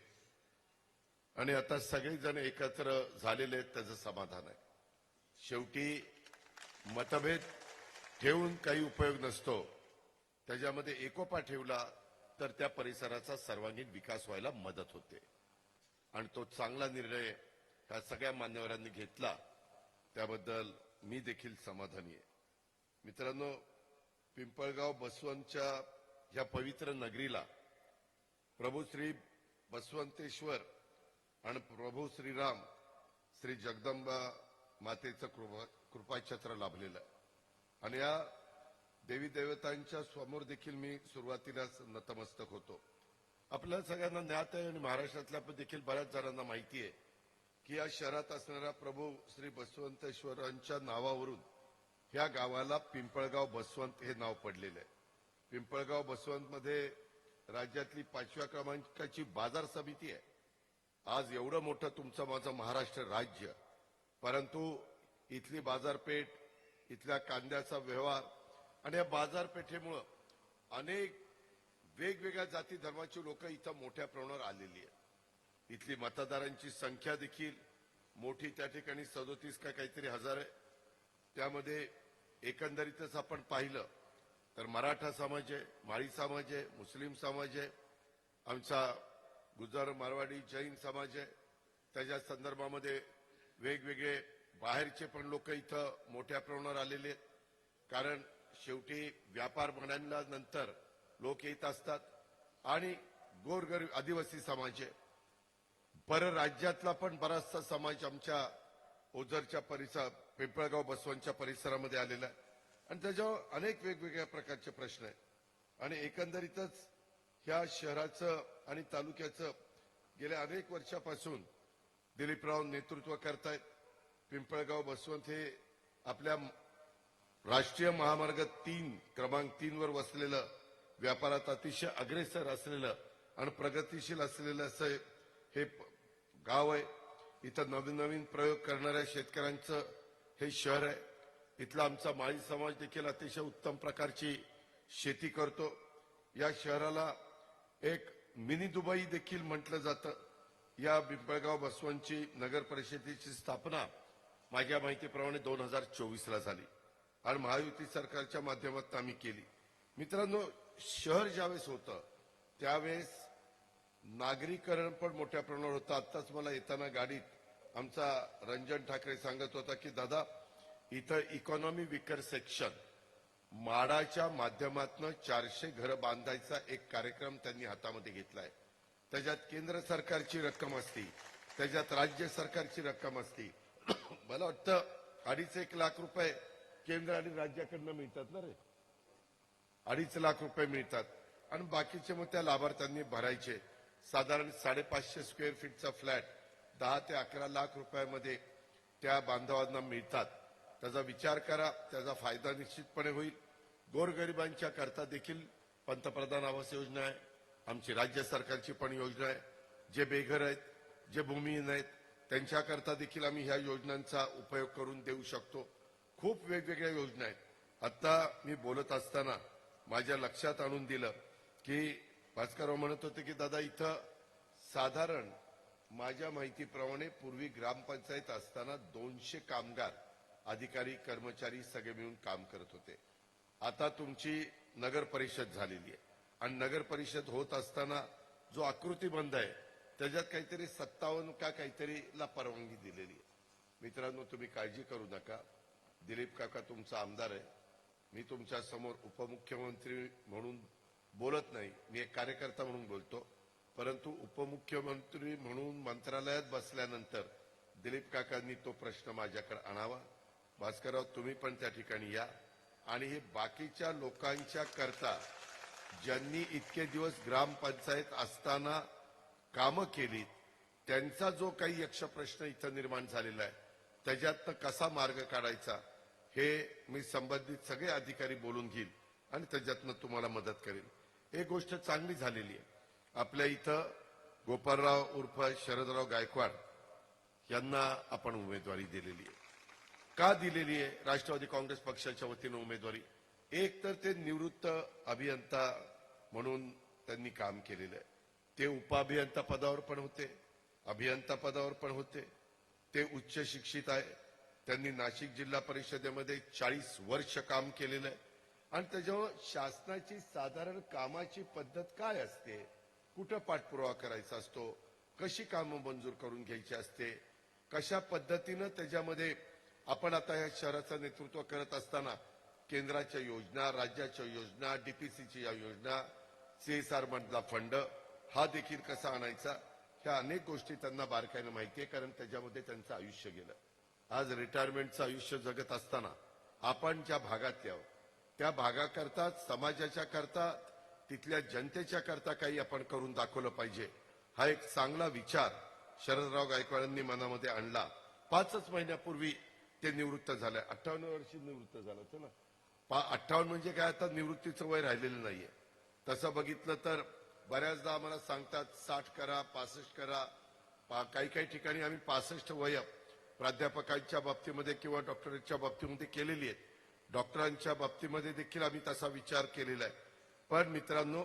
आणि आता सगळेजण एकत्र झालेले आहेत, त्याचं समाधान आहे. शेवटी मतभेद ठेवून काही उपयोग नसतो. त्याच्यामध्ये एकोपा ठेवला तर त्या परिसराचा सर्वांगीण विकास व्हायला मदत होते. आणि तो चांगला निर्णय ह्या सगळ्या मान्यवरांनी घेतला, त्याबद्दल मी देखील समाधानी आहे. मित्रांनो, पिंपळगाव बसवंतच्या ह्या पवित्र नगरीला प्रभू श्री बसवंतेश्वर आणि प्रभू श्रीराम श्री जगदंबा मातेचं कृपाछत्र लाभलेलं आहे. आणि या देवी देवतांच्या समोर देखील मी सुरुवातीलाच नतमस्तक होतो. आपल्या सगळ्यांना ज्ञात आहे आणि महाराष्ट्रातल्या पण देखील बऱ्याच जणांना माहिती आहे की या शहरात असणाऱ्या प्रभू श्री बसवंतेश्वरांच्या नावावरून ह्या गावाला पिंपळगाव बसवंत हे नाव पडलेलं आहे. पिंपळगाव बसवंत मध्ये राज्यातली 5व्या क्रमांकाची बाजार समिती आहे. आज एवढं मोठं तुमचं माझं महाराष्ट्र राज्य, परंतु इथली बाजारपेठ, इथल्या कांद्याचा व्यवहार आणि या बाजारपेठेमुळं अनेक वेगवेगळ्या जाती धर्माची लोक इथं मोठ्या प्रमाणावर आलेली आहे. इथली मतदारांची संख्या देखील मोठी, त्या ठिकाणी 37 का काहीतरी हजार आहे. त्यामध्ये एकंदरीतच आपण पाहिलं तर मराठा समाज आहे, माळी समाज आहे, मुस्लिम समाज आहे, आमचा गुजर मारवाडी जैन समाज आहे. त्याच्या संदर्भामध्ये वेगवेगळे बाहेरचे पण लोक इथं मोठ्या प्रमाणावर आलेले आहेत. कारण शेवटी व्यापार म्हणल्यानंतर लोक येत असतात. आणि गोरगरीब आदिवासी समाज आहे, परराज्यातला पण बराचसा समाज आमच्या ओझरच्या परिसर पिंपळगाव बसवंतच्या परिसरामध्ये आलेला आहे. आणि त्याच्यावर अनेक वेगवेगळ्या प्रकारचे प्रश्न आहेत. आणि एकंदरीतच ह्या शहराचं आणि तालुक्याचं गेल्या अनेक वर्षापासून दिलीपराव नेतृत्व करतायत. पिंपळगाव बसवंत हे आपल्या राष्ट्रीय महामार्ग 3 क्रमांक 3 वर वसलेलं, व्यापारात अतिशय अग्रेसर असलेलं आणि प्रगतीशील असलेलं असं हे गाव आहे. इथं नवीन नवीन प्रयोग करणाऱ्या शेतकऱ्यांचं हे शहर आहे. इथला आमचा माळी समाज देखील अतिशय उत्तम प्रकारची शेती करतो. या शहराला एक मिनी दुबई देखील म्हटलं जातं. या पिंपळगाव बसवंतची नगर परिषदेची स्थापना माझ्या माहितीप्रमाणे 2024ला झाली आणि महायुती सरकारच्या माध्यमातून आम्ही केली. मित्रांनो, शहर ज्यावेळेस होतं त्यावेळेस नागरीकरण पण मोठ्या प्रमाणावर होतं. आत्ताच मला येताना गाडीत आमचा रंजन ठाकरे सांगत होता की दादा, इथं इकॉनॉमी विकर सेक्शन माडाच्या माध्यमातून 400 घरं बांधायचा एक कार्यक्रम त्यांनी हातामध्ये घेतलाय. त्याच्यात केंद्र सरकारची रक्कम असती, त्याच्यात राज्य सरकारची रक्कम असती. मला वाटतं 2.5 लाख रुपये केंद्र आणि राज्याकडनं मिळतात ना रे, 2.5 लाख रुपये मिळतात. आणि बाकीचे मग त्या लाभार्थ्यांनी भरायचे. साधारण 550 स्क्वेअर फीटचा फ्लॅट 10 ते 11 लाख रुपयामध्ये त्या बांधवांना मिळतात. त्याचा विचार करा, त्याचा फायदा निश्चितपणे होईल. गोरगरिबांच्या करता देखील पंतप्रधान आवास योजना आहे, आमची राज्य सरकारची पण योजना आहे. जे बेघर आहेत, जे भूमिहीन आहेत, त्यांच्याकरता देखील आम्ही ह्या योजनांचा उपयोग करून देऊ शकतो. खूप वेगवेगळ्या योजना आहेत. आता मी बोलत असताना माझ्या लक्षात आणून दिलं की भास्करराव म्हणत होते की दादा, इथं साधारण माझ्या माहितीप्रमाणे पूर्वी ग्रामपंचायत असताना 200 कामगार, अधिकारी, कर्मचारी सगळे मिळून काम करत होते. आता तुमची नगर परिषद झालेली आहे आणि नगर परिषद होत असताना जो आकृतीबंध आहे त्याच्यात काहीतरी 57 का काहीतरीला परवानगी दिलेली आहे. मित्रांनो, तुम्ही काळजी करू नका. दिलीप काका तुमचा आमदार आहे. मी तुमच्या समोर उपमुख्यमंत्री म्हणून बोलत नाही, मी एक कार्यकर्ता म्हणून बोलतो. परंतु उपमुख्यमंत्री म्हणून मंत्रालयात बसल्यानंतर दिलीप काकांनी तो प्रश्न माझ्याकडे आणावा. भास्करराव, तुम्ही पण त्या ठिकाणी या आणि हे बाकीच्या लोकांच्या करता ज्यांनी इतके दिवस ग्रामपंचायत असताना कामं केलीत, त्यांचा जो काही यक्ष प्रश्न इथं निर्माण झालेला आहे त्याच्यातनं कसा मार्ग काढायचा हे मी संबंधित सगळे अधिकारी बोलून घेईल आणि त्याच्यातनं तुम्हाला मदत करेन। एक गोष्ट चांगली झालेली आहे, आपल्या इथं गोपाळराव उर्फ शरदराव गायकवाड यांना आपण उमेदवारी दिलेली आहे। का दिलेली आहे? राष्ट्रवादी काँग्रेस पक्षाच्या वतीनं उमेदवारी, एक तर ते निवृत्त अभियंता म्हणून त्यांनी काम केलेलं आहे, ते उपअभियंता पदावर पण होते, अभियंता पदावर पण होते, ते उच्च शिक्षित आहे, त्यांनी नाशिक जिल्हा परिषदेमध्ये 40 वर्ष काम केलेलं आहे आणि त्याच्यावर शासनाची साधारण कामाची पद्धत काय असते, कुठं पाठपुरावा करायचा असतो, कशी कामं मंजूर करून घ्यायची असते, कशा पद्धतीनं त्याच्यामध्ये आपण आता या शहराचं नेतृत्व करत असताना केंद्राच्या योजना, राज्याच्या योजना, डीपीसीची योजना, CSR मधला फंड हा देखील कसा आणायचा, ह्या अनेक गोष्टी त्यांना बारकाईनं माहिती आहे, कारण त्याच्यामध्ये त्यांचं आयुष्य गेलं। आज रिटायरमेंटचं आयुष्य जगत असताना आपण ज्या भागात यावं त्या भागाकरता, समाजाच्या करता, तिथल्या जनतेच्या करता काही आपण करून दाखवलं पाहिजे, हा एक चांगला विचार शरदराव गायकवाडांनी मनामध्ये आणला। 5च महिन्यापूर्वी ते निवृत्त झाले, 58 वर्षी निवृत्त झालं होतं ना। 58 म्हणजे काय, आता निवृत्तीचं वय राहिलेलं नाहीये। तसं बघितलं तर बऱ्याचदा आम्हाला सांगतात 60 करा, 65 करा, काही काही ठिकाणी आम्ही 65 वय प्राध्यापकांच्या बाबतीमध्ये किंवा डॉक्टरेटच्या बाबतीमध्ये केलेली आहेत, डॉक्टरांच्या बाबतीमध्ये देखील आम्ही तसा विचार केलेला आहे। पण मित्रांनो,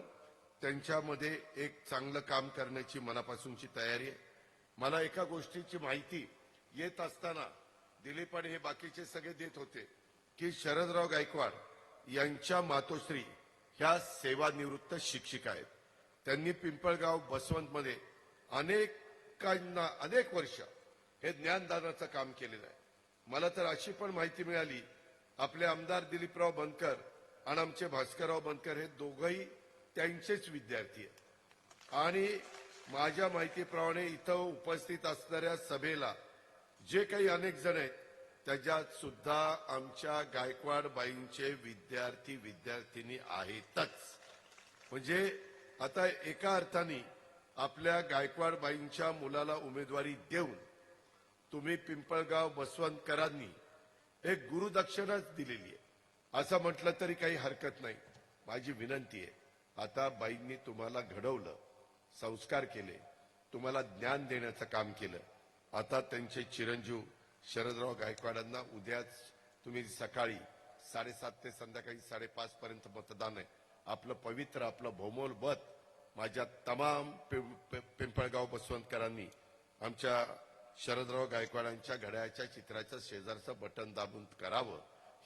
त्यांच्यामध्ये एक चांगलं काम करण्याची मनापासूनची तयारी आहे। मला एका गोष्टीची माहिती येत असताना दिलीप आणि हे बाकीचे सगळे देत होते की शरदराव गायकवाड यांच्या मातोश्री ह्या सेवानिवृत्त शिक्षिका आहेत, त्यांनी पिंपळगाव बसवंतमध्ये अनेक वर्ष हे ज्ञानदानाचं काम केलेलं आहे। मला तर अशी पण माहिती मिळाली, आपले आमदार दिलीपराव बनकर आणि आमचे भास्करराव बनकर हे दोघंही त्यांचेच विद्यार्थी आहेत आणि माझ्या माहितीप्रमाणे इथं उपस्थित असणाऱ्या सभेला जे काही अनेक जण आहेत त्याच्यात सुद्धा आमच्या गायकवाड बाईंचे विद्यार्थी विद्यार्थिनी आहेतच। म्हणजे आता एका अर्थाने आपल्या गायकवाड बाईंच्या मुलाला उमेदवारी देऊन तुम्ही पिंपळगाव बसवंतकरांनी एक गुरुदक्षिणाच दिलेली आहे असं म्हटलं तरी काही हरकत नाही। माझी विनंती आहे, आता बाईंनी तुम्हाला घडवलं, संस्कार केले, तुम्हाला ज्ञान देण्याचं काम केलं, आता त्यांचे चिरंजीव शरदराव गायकवाडांना उद्याच तुम्ही सकाळी 7:30 ते संध्याकाळी 5:30 पर्यंत मतदान आहे, आपलं पवित्र, आपलं बहुमोल मत माझ्या तमाम पिंपळगाव बसवंतकरांनी आमच्या शरदराव गायकवाडांच्या घड्याळाच्या चित्राच्या शेजारचं बटन दाबून करावं,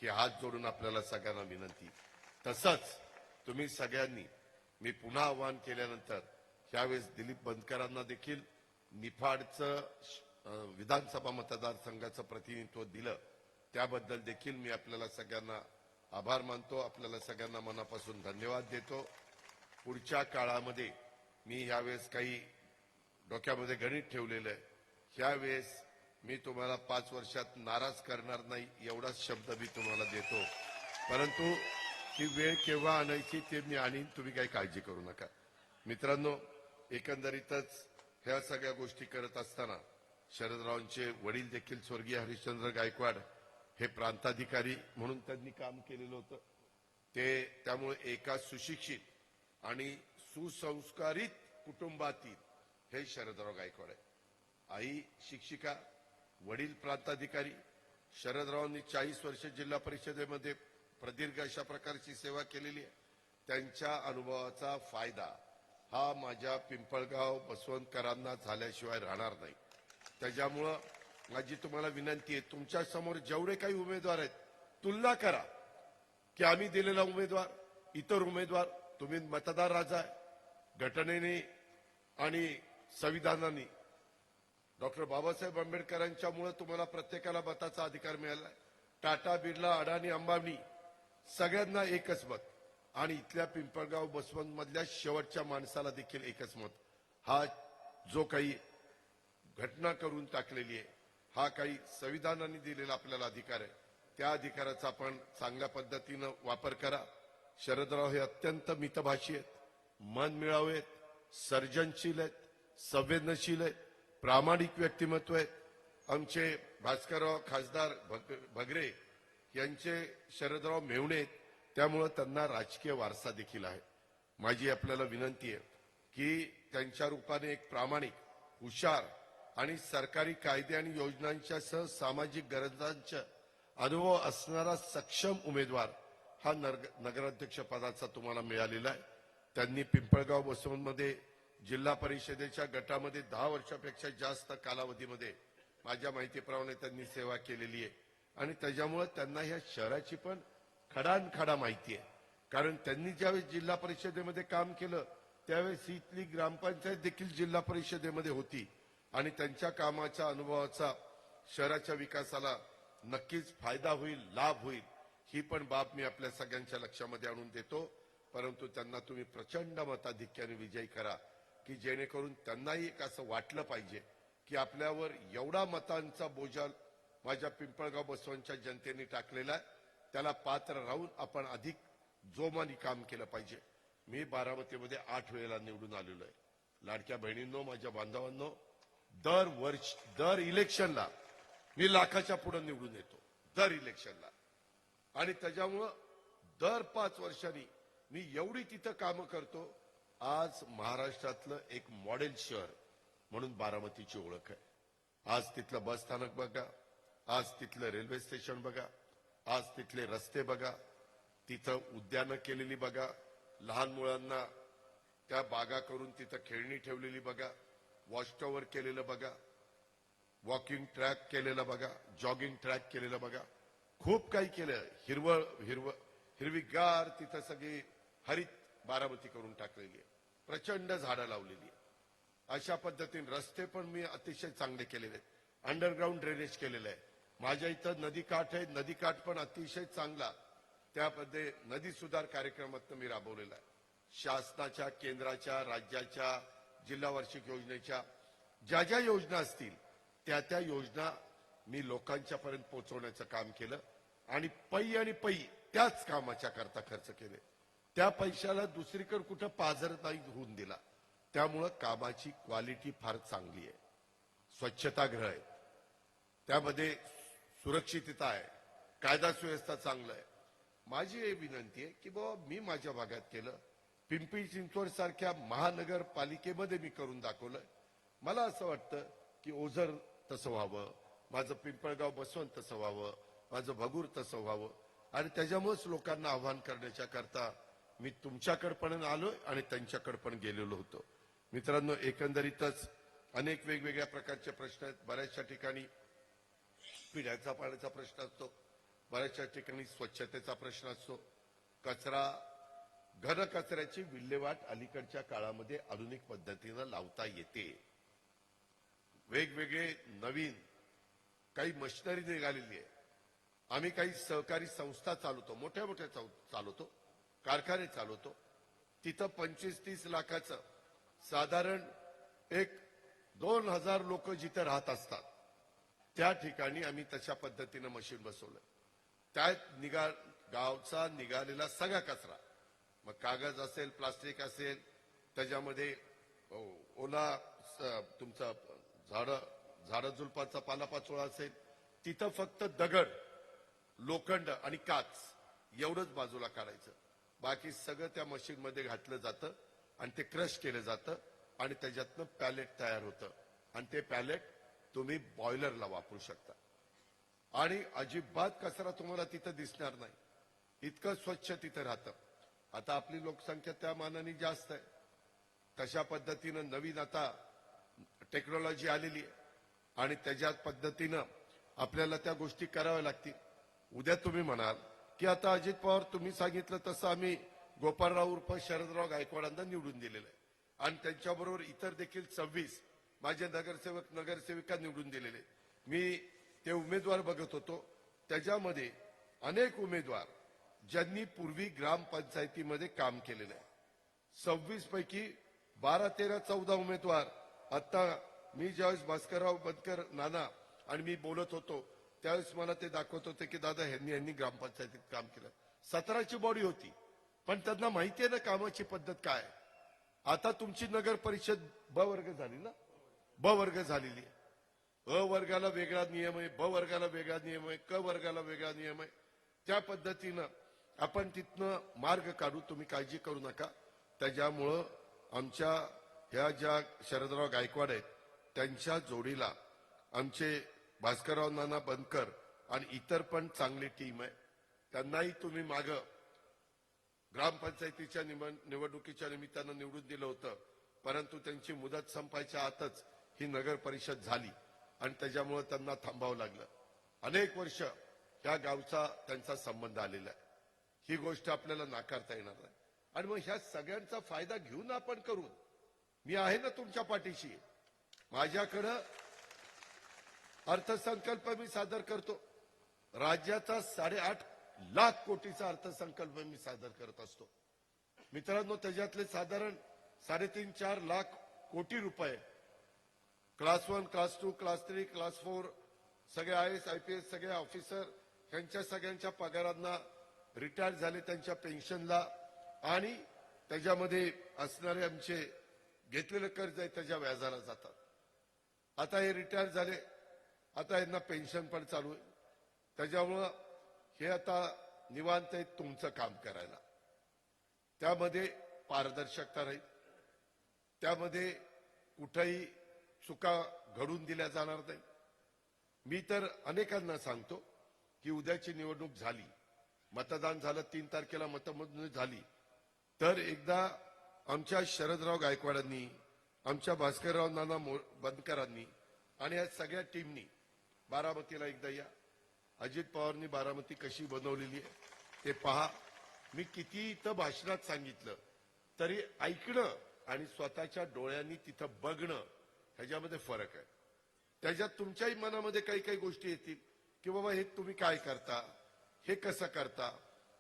ही हात जोडून आपल्याला सगळ्यांना विनंती। तसंच तुम्ही सगळ्यांनी, मी पुन्हा आवाहन केल्यानंतर यावेळेस दिलीप बनकरांना देखील निफाडचं विधानसभा मतदारसंघाचं प्रतिनिधित्व दिलं, त्याबद्दल देखील मी आपल्याला सगळ्यांना आभार मानतो, आपल्याला सगळ्यांना मनापासून धन्यवाद देतो। पुढच्या काळामध्ये मी यावेळेस काही डोक्यामध्ये गणित ठेवलेलं आहे, यावेळेस मी तुम्हाला 5 वर्षात नाराज करणार नाही एवढाच शब्द मी तुम्हाला देतो, परंतु ही वेळ केव्हा आणायची ते मी आणीन, तुम्ही काही काळजी करू नका। मित्रांनो, एकंदरीतच ह्या सगळ्या गोष्टी करत असताना शरदरावांचे वडील देखील स्वर्गीय हरिश्चंद्र गायकवाड हे प्रांताधिकारी म्हणून त्यांनी काम केलेलं होतं, ते त्यामुळे एका सुशिक्षित आणि सुसंस्कारित कुटुंबातील हे शरदराव गायकवाड आहे। आई शिक्षिका, वडील प्रांताधिकारी। शरदरावांनी 40 वर्ष जिल्हा परिषदेमध्ये प्रदीर्घ अशा प्रकारची सेवा केलेली आहे, त्यांच्या अनुभवाचा फायदा हा माझ्या पिंपळगाव बसवंतकरांना झाल्याशिवाय राहणार नाही। त्याच्यामुळं माझी तुम्हाला विनंती आहे, तुमच्या समोर जेवढे काही उमेदवार आहेत तुलना करा की आम्ही दिलेला उमेदवार, इतर उमेदवार, तुम्ही मतदार राजा आहे, घटनेने आणि संविधानाने डॉक्टर बाबासाहेब आंबेडकरांच्यामुळे तुम्हाला प्रत्येकाला मताचा अधिकार मिळाला। टाटा, बिर्ला, अडाणी, अंबानी सगळ्यांना एकच मत आणि इथल्या पिंपळगाव बसवंत मधल्या शेवटच्या माणसाला देखील एकच मत। हा जो काही घटना करून टाकलेली आहे, हा काही संविधानाने दिलेला आपल्याला अधिकार आहे, त्या अधिकाराचा आपण चांगल्या पद्धतीनं वापर करा। शरदराव हे अत्यंत मितभाषी आहेत, मन मिळावे आहेत, सर्जनशील आहेत, संवेदनशील आहेत, प्रामाणिक व्यक्तिमत्व आहेत. आमचे भास्करराव खासदार भगरे यांचे शरदराव मेव्हणे आहेत, त्यामुळं त्यांना राजकीय वारसा देखील आहे. माझी आपल्याला विनंती आहे की त्यांच्या रूपाने एक प्रामाणिक, हुशार आणि सरकारी कायदे आणि योजनांच्या सह सामाजिक गरजांचा अनुभव असणारा सक्षम उमेदवार हा नगराध्यक्ष पदाचा तुम्हाला मिळालेला आहे. त्यांनी पिंपळगाव बसवंतमध्ये जिल्हा परिषदेच्या गटामध्ये 10 वर्षापेक्षा जास्त कालावधीमध्ये माझ्या माहितीप्रमाणे त्यांनी सेवा केलेली आहे आणि त्याच्यामुळे त्यांना ह्या शहराची पण खडानखडा माहिती आहे. कारण त्यांनी ज्यावेळेस जिल्हा परिषदेमध्ये काम केलं त्यावेळेस इथली ग्रामपंचायत देखील जिल्हा परिषदेमध्ये होती आणि त्यांच्या कामाच्या अनुभवाचा शहराच्या विकासाला नक्कीच फायदा होईल, लाभ होईल. ही पण बाब मी आपल्या सगळ्यांच्या लक्षामध्ये आणून देतो. परंतु त्यांना तुम्ही प्रचंड मताधिक्याने विजयी करा की जेणेकरून त्यांनाही एक असं वाटलं पाहिजे की आपल्यावर एवढा मतांचा बोजा माझ्या पिंपळगाव बसवंतच्या जनतेने टाकलेला आहे, त्याला पात्र राहून आपण अधिक जोमाने काम केलं पाहिजे. मी बारामतीमध्ये 8 वेळेला निवडून आलेलो आहे. लाडक्या बहिणींनो, माझ्या बांधवांनो, दर इलेक्शनला मी लाखाच्या पुढे निवडून येतो, दर इलेक्शनला. आणि त्याच्यामुळं दर 5 वर्षांनी मी एवढी तिथं कामं करतो. आज महाराष्ट्रातलं एक मॉडेल शहर म्हणून बारामतीची ओळख आहे. आज तिथलं बस स्थानक बघा, आज तिथलं रेल्वे स्टेशन बघा, आज तिथले रस्ते बघा, तिथं उद्यानं केलेली बघा, लहान मुलांना त्या बागा करून तिथं खेळणी ठेवलेली बघा, वॉच टॉवर केलेलं बघा, वॉकिंग ट्रॅक केलेला बघा, जॉगिंग ट्रॅक केलेलं बघा, खूप काही केलं. हिरवीगार तिथं सगळी हरित बारामती करून टाकलेली आहे, प्रचंड झाडं लावलेली आहे. अशा पद्धतीने रस्ते पण मी अतिशय चांगले केलेले आहेत, अंडरग्राऊंड ड्रेनेज केलेलं आहे. माझ्या इथं नदीकाठ आहे, नदीकाठ पण अतिशय चांगला त्यामध्ये नदी सुधार कार्यक्रमातून मी राबवलेला आहे. शासनाच्या, केंद्राच्या, राज्याच्या, जिल्हा वार्षिक योजनेच्या ज्या ज्या योजना असतील त्या योजना मी लोकांच्या पर्यंत पोहोचवण्याचं काम केलं आणि पै त्याच कामाच्या करता खर्च केले. त्या पैशाला दुसरीकडे कुठं पाझर नाही होऊन दिला. त्यामुळं कामाची क्वालिटी फार चांगली आहे. स्वच्छतागृह आहे, त्यामध्ये सुरक्षितता आहे, कायदा सुव्यवस्था चांगलं आहे. माझी हे विनंती आहे की बाबा मी माझ्या भागात केलं, पिंपरी चिंचवड सारख्या महानगरपालिकेमध्ये मी करून दाखवलं. मला असं वाटतं की ओझर तसं व्हावं, माझं पिंपळगाव बसवंत तसं व्हावं, माझं भगूर तसं व्हावं. आणि त्याच्यामुळेच लोकांना आव्हान करण्याच्या करता मी तुमच्याकडे पण आलोय आणि त्यांच्याकडे पण गेलेलो होतो. मित्रांनो, एकंदरीतच अनेक वेगवेगळ्या प्रकारचे प्रश्न आहेत. बऱ्याचशा ठिकाणी पिण्याचा पाण्याचा प्रश्न असतो, बऱ्याचशा ठिकाणी स्वच्छतेचा प्रश्न असतो, घन कचऱ्याची विल्हेवाट अलीकडच्या काळामध्ये आधुनिक पद्धतीनं लावता येते. वेगवेगळे नवीन काही मशिनरी निघालेली आहे. आम्ही काही सहकारी संस्था चालवतो, मोठ्या मोठ्या चालवतो, कारखाने चालवतो. तिथं 25-30 लाखाचं साधारण 1-2 हजार लोक जिथे राहत असतात त्या ठिकाणी आम्ही तशा पद्धतीनं मशीन बसवलं. त्यात गावचा निघालेला सगळा कचरा, मग कागद असेल, प्लास्टिक असेल, त्याच्यामध्ये ओला तुमचा झाडझुलपाचा पालापाचोळा असेल, तिथं फक्त दगड, लोखंड आणि काच एवढंच बाजूला काढायचं. बाकी सगळं त्या मशीनमध्ये घातलं जातं आणि ते क्रश केलं जातं आणि त्याच्यातनं पॅलेट तयार होतं आणि ते पॅलेट तुम्ही बॉयलरला वापरू शकता आणि अजिबात कचरा तुम्हाला तिथं दिसणार नाही. इतकं स्वच्छ तिथं राहतं. आता आपली लोकसंख्या त्या मानाने जास्त आहे, तशा पद्धतीनं नवीन आता टेक्नॉलॉजी आलेली आहे आणि त्याच्या पद्धतीनं आपल्याला त्या गोष्टी कराव्या लागतील. उद्या तुम्ही म्हणाल की आता अजित पवार तुम्ही सांगितलं तसं आम्ही गोपाळराव उर्फ शरदराव गायकवाडांना निवडून दिलेलं आहे आणि त्यांच्याबरोबर इतर देखील 26 माझे नगरसेवक नगरसेविका निवडून दिलेले. मी ते उमेदवार बघत होतो, त्याच्यामध्ये अनेक उमेदवार ज्यांनी पूर्वी ग्रामपंचायतीमध्ये काम केलेलं आहे. 26 पैकी 12, 13, 14 उमेदवार. आता मी ज्यावेळेस भास्करराव बनकर नाना आणि मी बोलत होतो त्यावेळेस मला ते दाखवत होते की दादा यांनी ग्रामपंचायतीत काम केलं. 17ची बॉडी होती, पण त्यांना माहिती आहे ना कामाची पद्धत काय. आता तुमची नगर परिषद ब वर्ग झाली ना, ब वर्ग झालेली आहे. अ वर्गाला वेगळा नियम आहे, ब वर्गाला वेगळा नियम आहे, क वर्गाला वेगळा नियम आहे. त्या पद्धतीनं आपण तिथनं मार्ग काढू, तुम्ही काळजी करू नका. त्याच्यामुळं आमच्या ह्या ज्या शरदराव गायकवाड आहेत त्यांच्या जोडीला आमचे भास्करराव नाना बनकर आणि इतर पण चांगली टीम आहे. त्यांनाही तुम्ही मागं ग्रामपंचायतीच्या निवडणुकीच्या निमित्तानं निवडून दिलं होतं, परंतु त्यांची मुदत संपायच्या आतच ही नगर परिषद झाली आणि त्याच्यामुळे त्यांना थांबावं लागलं. अनेक वर्ष या गावचा त्यांचा संबंध आलेला आहे. ही गोष्ट आपल्याला नाकारता येणार नाही. आणि मग ह्या सगळ्यांचा फायदा घेऊन आपण करू. मी आहे ना तुमच्या पाठीशी. माझ्याकडं अर्थसंकल्प मी सादर करतो. राज्याचा 8.5 लाख कोटीचा अर्थसंकल्प मी सादर करत असतो. मित्रांनो, त्याच्यातले साधारण 3.5-4 लाख कोटी रुपये क्लास 1, क्लास 2, क्लास 3, क्लास 4 सगळे IAS, IPS सगळे ऑफिसर यांच्या सगळ्यांच्या पगारांना, रिटायर झाले त्यांच्या पेन्शनला आणि त्याच्यामध्ये असणारे आमचे घेतलेलं कर्ज आहे त्याच्या व्याजाला जातात. आता हे रिटायर झाले, आता यांना पेन्शन पण चालू आहे. त्याच्यामुळं हे आता निवांत आहे तुमचं काम करायला. त्यामध्ये पारदर्शकता राहील, त्यामध्ये कुठेही चुका घडून दिल्या जाणार नाही. मी तर अनेकांना सांगतो की उद्याची निवडणूक झाली, मतदान झालं, 3 तारखेला मतमोजणी झाली, तर एकदा आमच्या शरदराव गायकवाडांनी, आमच्या भास्करराव नाना बनकरांनी आणि या सगळ्या टीमनी बारामतीला एकदा या. अजित पवारनी बारामती कशी बनवलेली आहे ते पहा. मी किती इथं भाषणात सांगितलं तरी ऐकणं आणि स्वतःच्या डोळ्यांनी तिथं बघणं ह्याच्यामध्ये फरक आहे. त्याच्यात तुमच्याही मनामध्ये काही काही गोष्टी येतील की बाबा हे तुम्ही काय करता, हे कसं करता,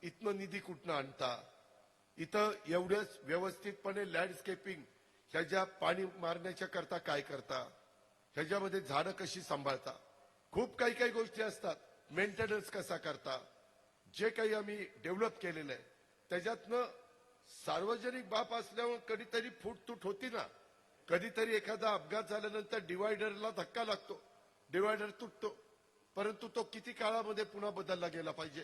इथनं निधी कुठनं आणता, इथं एवढंच व्यवस्थितपणे लँडस्केपिंग ह्याच्या पाणी मारण्याच्या करता काय करता, ह्याच्यामध्ये झाडं कशी सांभाळता, खूप काही काही गोष्टी असतात. मेंटेनन्स कसा करता, जे काही आम्ही डेव्हलप केलेलं आहे त्याच्यातनं सार्वजनिक बाब असल्यामुळे कधीतरी फूटतूट होती ना. कधीतरी एखादा अपघात झाल्यानंतर डिवायडरला धक्का लागतो, डिवायडर तुटतो, परंतु तो किती काळामध्ये पुन्हा बदलला गेला पाहिजे,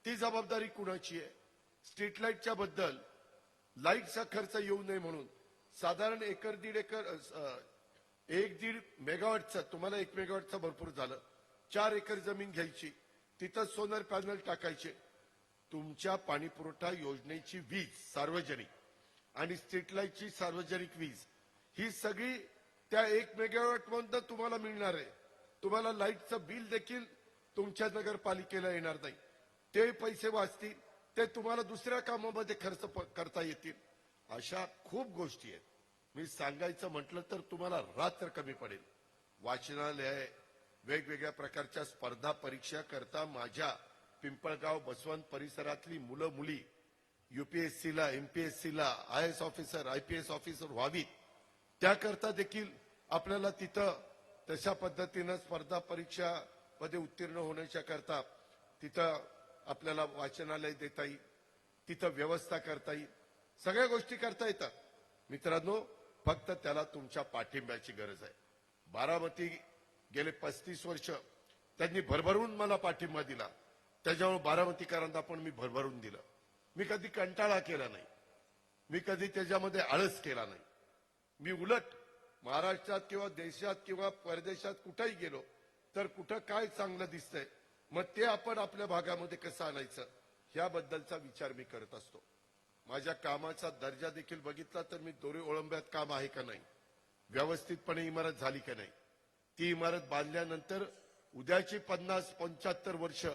ती जबाबदारी कुणाची आहे. स्ट्रीट लाईटच्या बद्दल लाईटचा खर्च येऊ नये म्हणून साधारण 1.5 मेगावॉटचं, तुम्हाला 1 मेगावॉटचं भरपूर झालं, 4 एकर जमीन घ्यायची, तिथं सोलर पॅनल टाकायचे. तुमच्या पाणी पुरवठा योजनेची वीज सार्वजनिक आणि स्ट्रीट लाईटची सार्वजनिक वीज ही सगळी त्या 1 मेगावॉट मधून तुम्हाला मिळणार आहे. तुम्हाला लाईटचं बिल देखील तुमच्या नगरपालिकेला येणार नाही. ते पैसे वाचतील, ते तुम्हाला दुसऱ्या कामामध्ये खर्च करता येतील. अशा खूप गोष्टी आहेत. मी सांगायचं म्हटलं तर तुम्हाला रात्र कमी पडेल. वाचनालय, वेगवेगळ्या प्रकारच्या स्पर्धा परीक्षा करता माझ्या पिंपळगाव बसवंत परिसरातली मुलं मुली UPSCला, MPSCला, IAS ऑफिसर, IPS ऑफिसर व्हावीत, त्याकरता देखील आपल्याला तिथं तशा पद्धतीनं स्पर्धा परीक्षा मध्ये उत्तीर्ण होण्याच्या करता तिथं आपल्याला वाचनालय देता येईल, तिथं व्यवस्था करता येईल, सगळ्या गोष्टी करता येतात. मित्रांनो, फक्त त्याला तुमच्या पाठिंब्याची गरज आहे. बारामती गेले 35 वर्ष त्यांनी भरभरून मला पाठिंबा दिला. त्याच्यामुळे बारामतीकरांना पण मी भरभरून दिलं. मी कधी कंटाळा केला नाही, मी कधी त्याच्यामध्ये आळस केला नाही. मी उलट महाराष्ट्रात किंवा देशात किंवा परदेशात कुठेही गेलो तर कुठं काय चांगलं दिसतंय, मग ते आपण आपल्या भागामध्ये कसं आणायचं याबद्दलचा विचार मी करत असतो. माझ्या कामाचा दर्जा देखील बघितला तर मी दोरे ओळंब्यात काम आहे का नाही, व्यवस्थितपणे इमारत झाली का नाही, ती इमारत बांधल्यानंतर उद्याची 50-75 वर्ष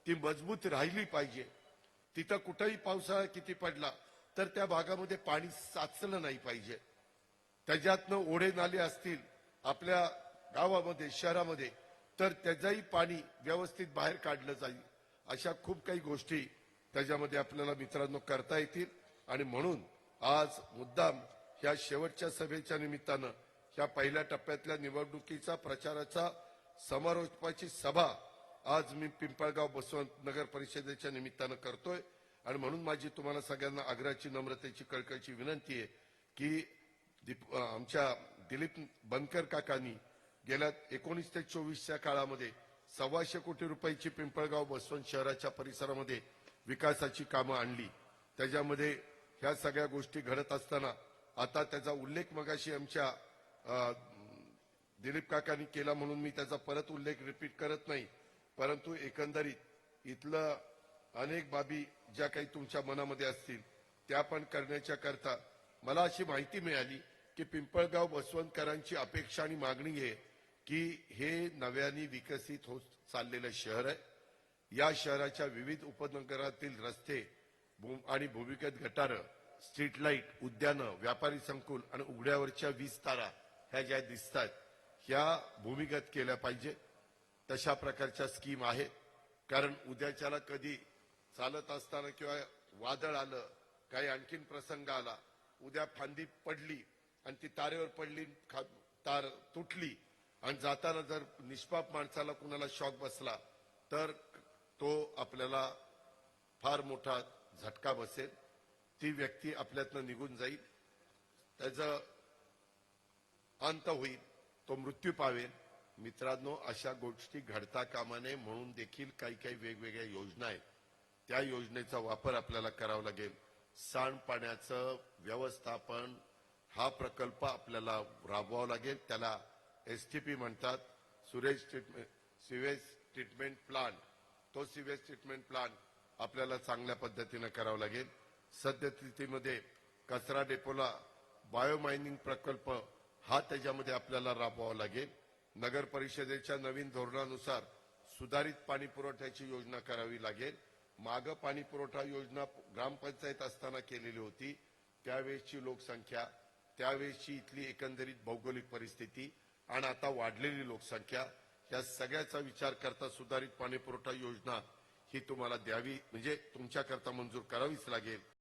ती मजबूत राहिली पाहिजे. तिथं कुठेही पावसाळा किती पडला तर त्या भागामध्ये पाणी साचलं नाही पाहिजे. त्याच्यातनं ओढे नाले असतील आपल्या गावामध्ये, शहरामध्ये, तर त्याचंही पाणी व्यवस्थित बाहेर काढलं जाईल. अशा खूप काही गोष्टी त्याच्यामध्ये आपल्याला मित्रांनो करता येतील. आणि म्हणून आज मुद्दाम ह्या शेवटच्या सभेच्या निमित्तानं ह्या पहिल्या टप्प्यातल्या निवडणुकीचा प्रचाराचा समारोपाची सभा आज मी पिंपळगाव बसवंत नगर परिषदेच्या निमित्तानं करतोय. आणि म्हणून माझी तुम्हाला सगळ्यांना आग्रहाची, नम्रतेची, कळकळीची विनंती आहे की आमच्या दिलीप बनकर काकांनी गेल्या 19 ते 24च्या काळामध्ये 125 कोटी रुपयाची पिंपळगाव बसवंत शहराच्या परिसरामध्ये विकासाची कामं आणली. त्याच्यामध्ये ह्या सगळ्या गोष्टी घडत असताना आता त्याचा उल्लेख मगाशी आमच्या दिलीप काकांनी केला म्हणून मी त्याचा परत उल्लेख रिपीट करत नाही, परंतु एकंदरीत इथलं अनेक बाबी ज्या काही तुमच्या मनामध्ये असतील त्या पण करण्याच्या करता मला अशी माहिती मिळाली की पिंपळगाव बसवंतकरांची अपेक्षा आणि मागणी आहे की हे नव्याने विकसित होत चाललेलं शहर आहे. या शहराच्या विविध उपनगरातील रस्ते आणि भूमिगत गटारं, स्ट्रीट लाईट, उद्यानं, व्यापारी संकुल आणि उघड्यावरच्या वीज तारा ह्या ज्या दिसतात ह्या भूमिगत केल्या पाहिजे. तशा प्रकारच्या स्कीम आहे. कारण उद्याच्याला कधी चालत असताना किंवा वादळ आलं, काही आणखीन प्रसंग आला, उद्या फांदी पडली आणि ती तारेवर पडली, तार तुटली आणि जाताना जर निष्पाप माणसाला कुणाला शॉक बसला तर तो आपल्याला फार मोठा झटका बसेल. ती व्यक्ती आपल्यातनं निघून जाईल, त्याचा अंत होईल, तो मृत्यू पावेल. मित्रांनो, अशा गोष्टी घडता कामा नये म्हणून देखील काही काही वेगवेगळ्या योजना आहेत. त्या योजनेचा वापर आपल्याला करावा लागेल. सांडपाण्याचं व्यवस्थापन हा प्रकल्प आपल्याला राबवावा लागेल. त्याला STP म्हणतात, सिवेज ट्रीटमेंट प्लांट. तो सिवेज ट्रीटमेंट प्लांट आपल्याला चांगल्या पद्धतीने करावा लागेल. सद्यस्थितीमध्ये कचरा डेपोला बायोमायनिंग प्रकल्प हा त्याच्यामध्ये आपल्याला राबवावा लागेल. नगर परिषदेच्या नवीन धोरणानुसार सुधारित पाणी पुरवठ्याची योजना करावी लागेल. मागं पाणी पुरवठा योजना ग्रामपंचायत असताना केलेली होती, त्यावेळेसची लोकसंख्या, त्यावेळेसची इथली एकंदरीत भौगोलिक परिस्थिती आणि आता वाढलेली लोकसंख्या या सगळ्याचा विचार करता सुधारित पाणी पुरवठा योजना ही तुम्हाला द्यावी, म्हणजे तुमच्याकरता मंजूर करावीच लागेल.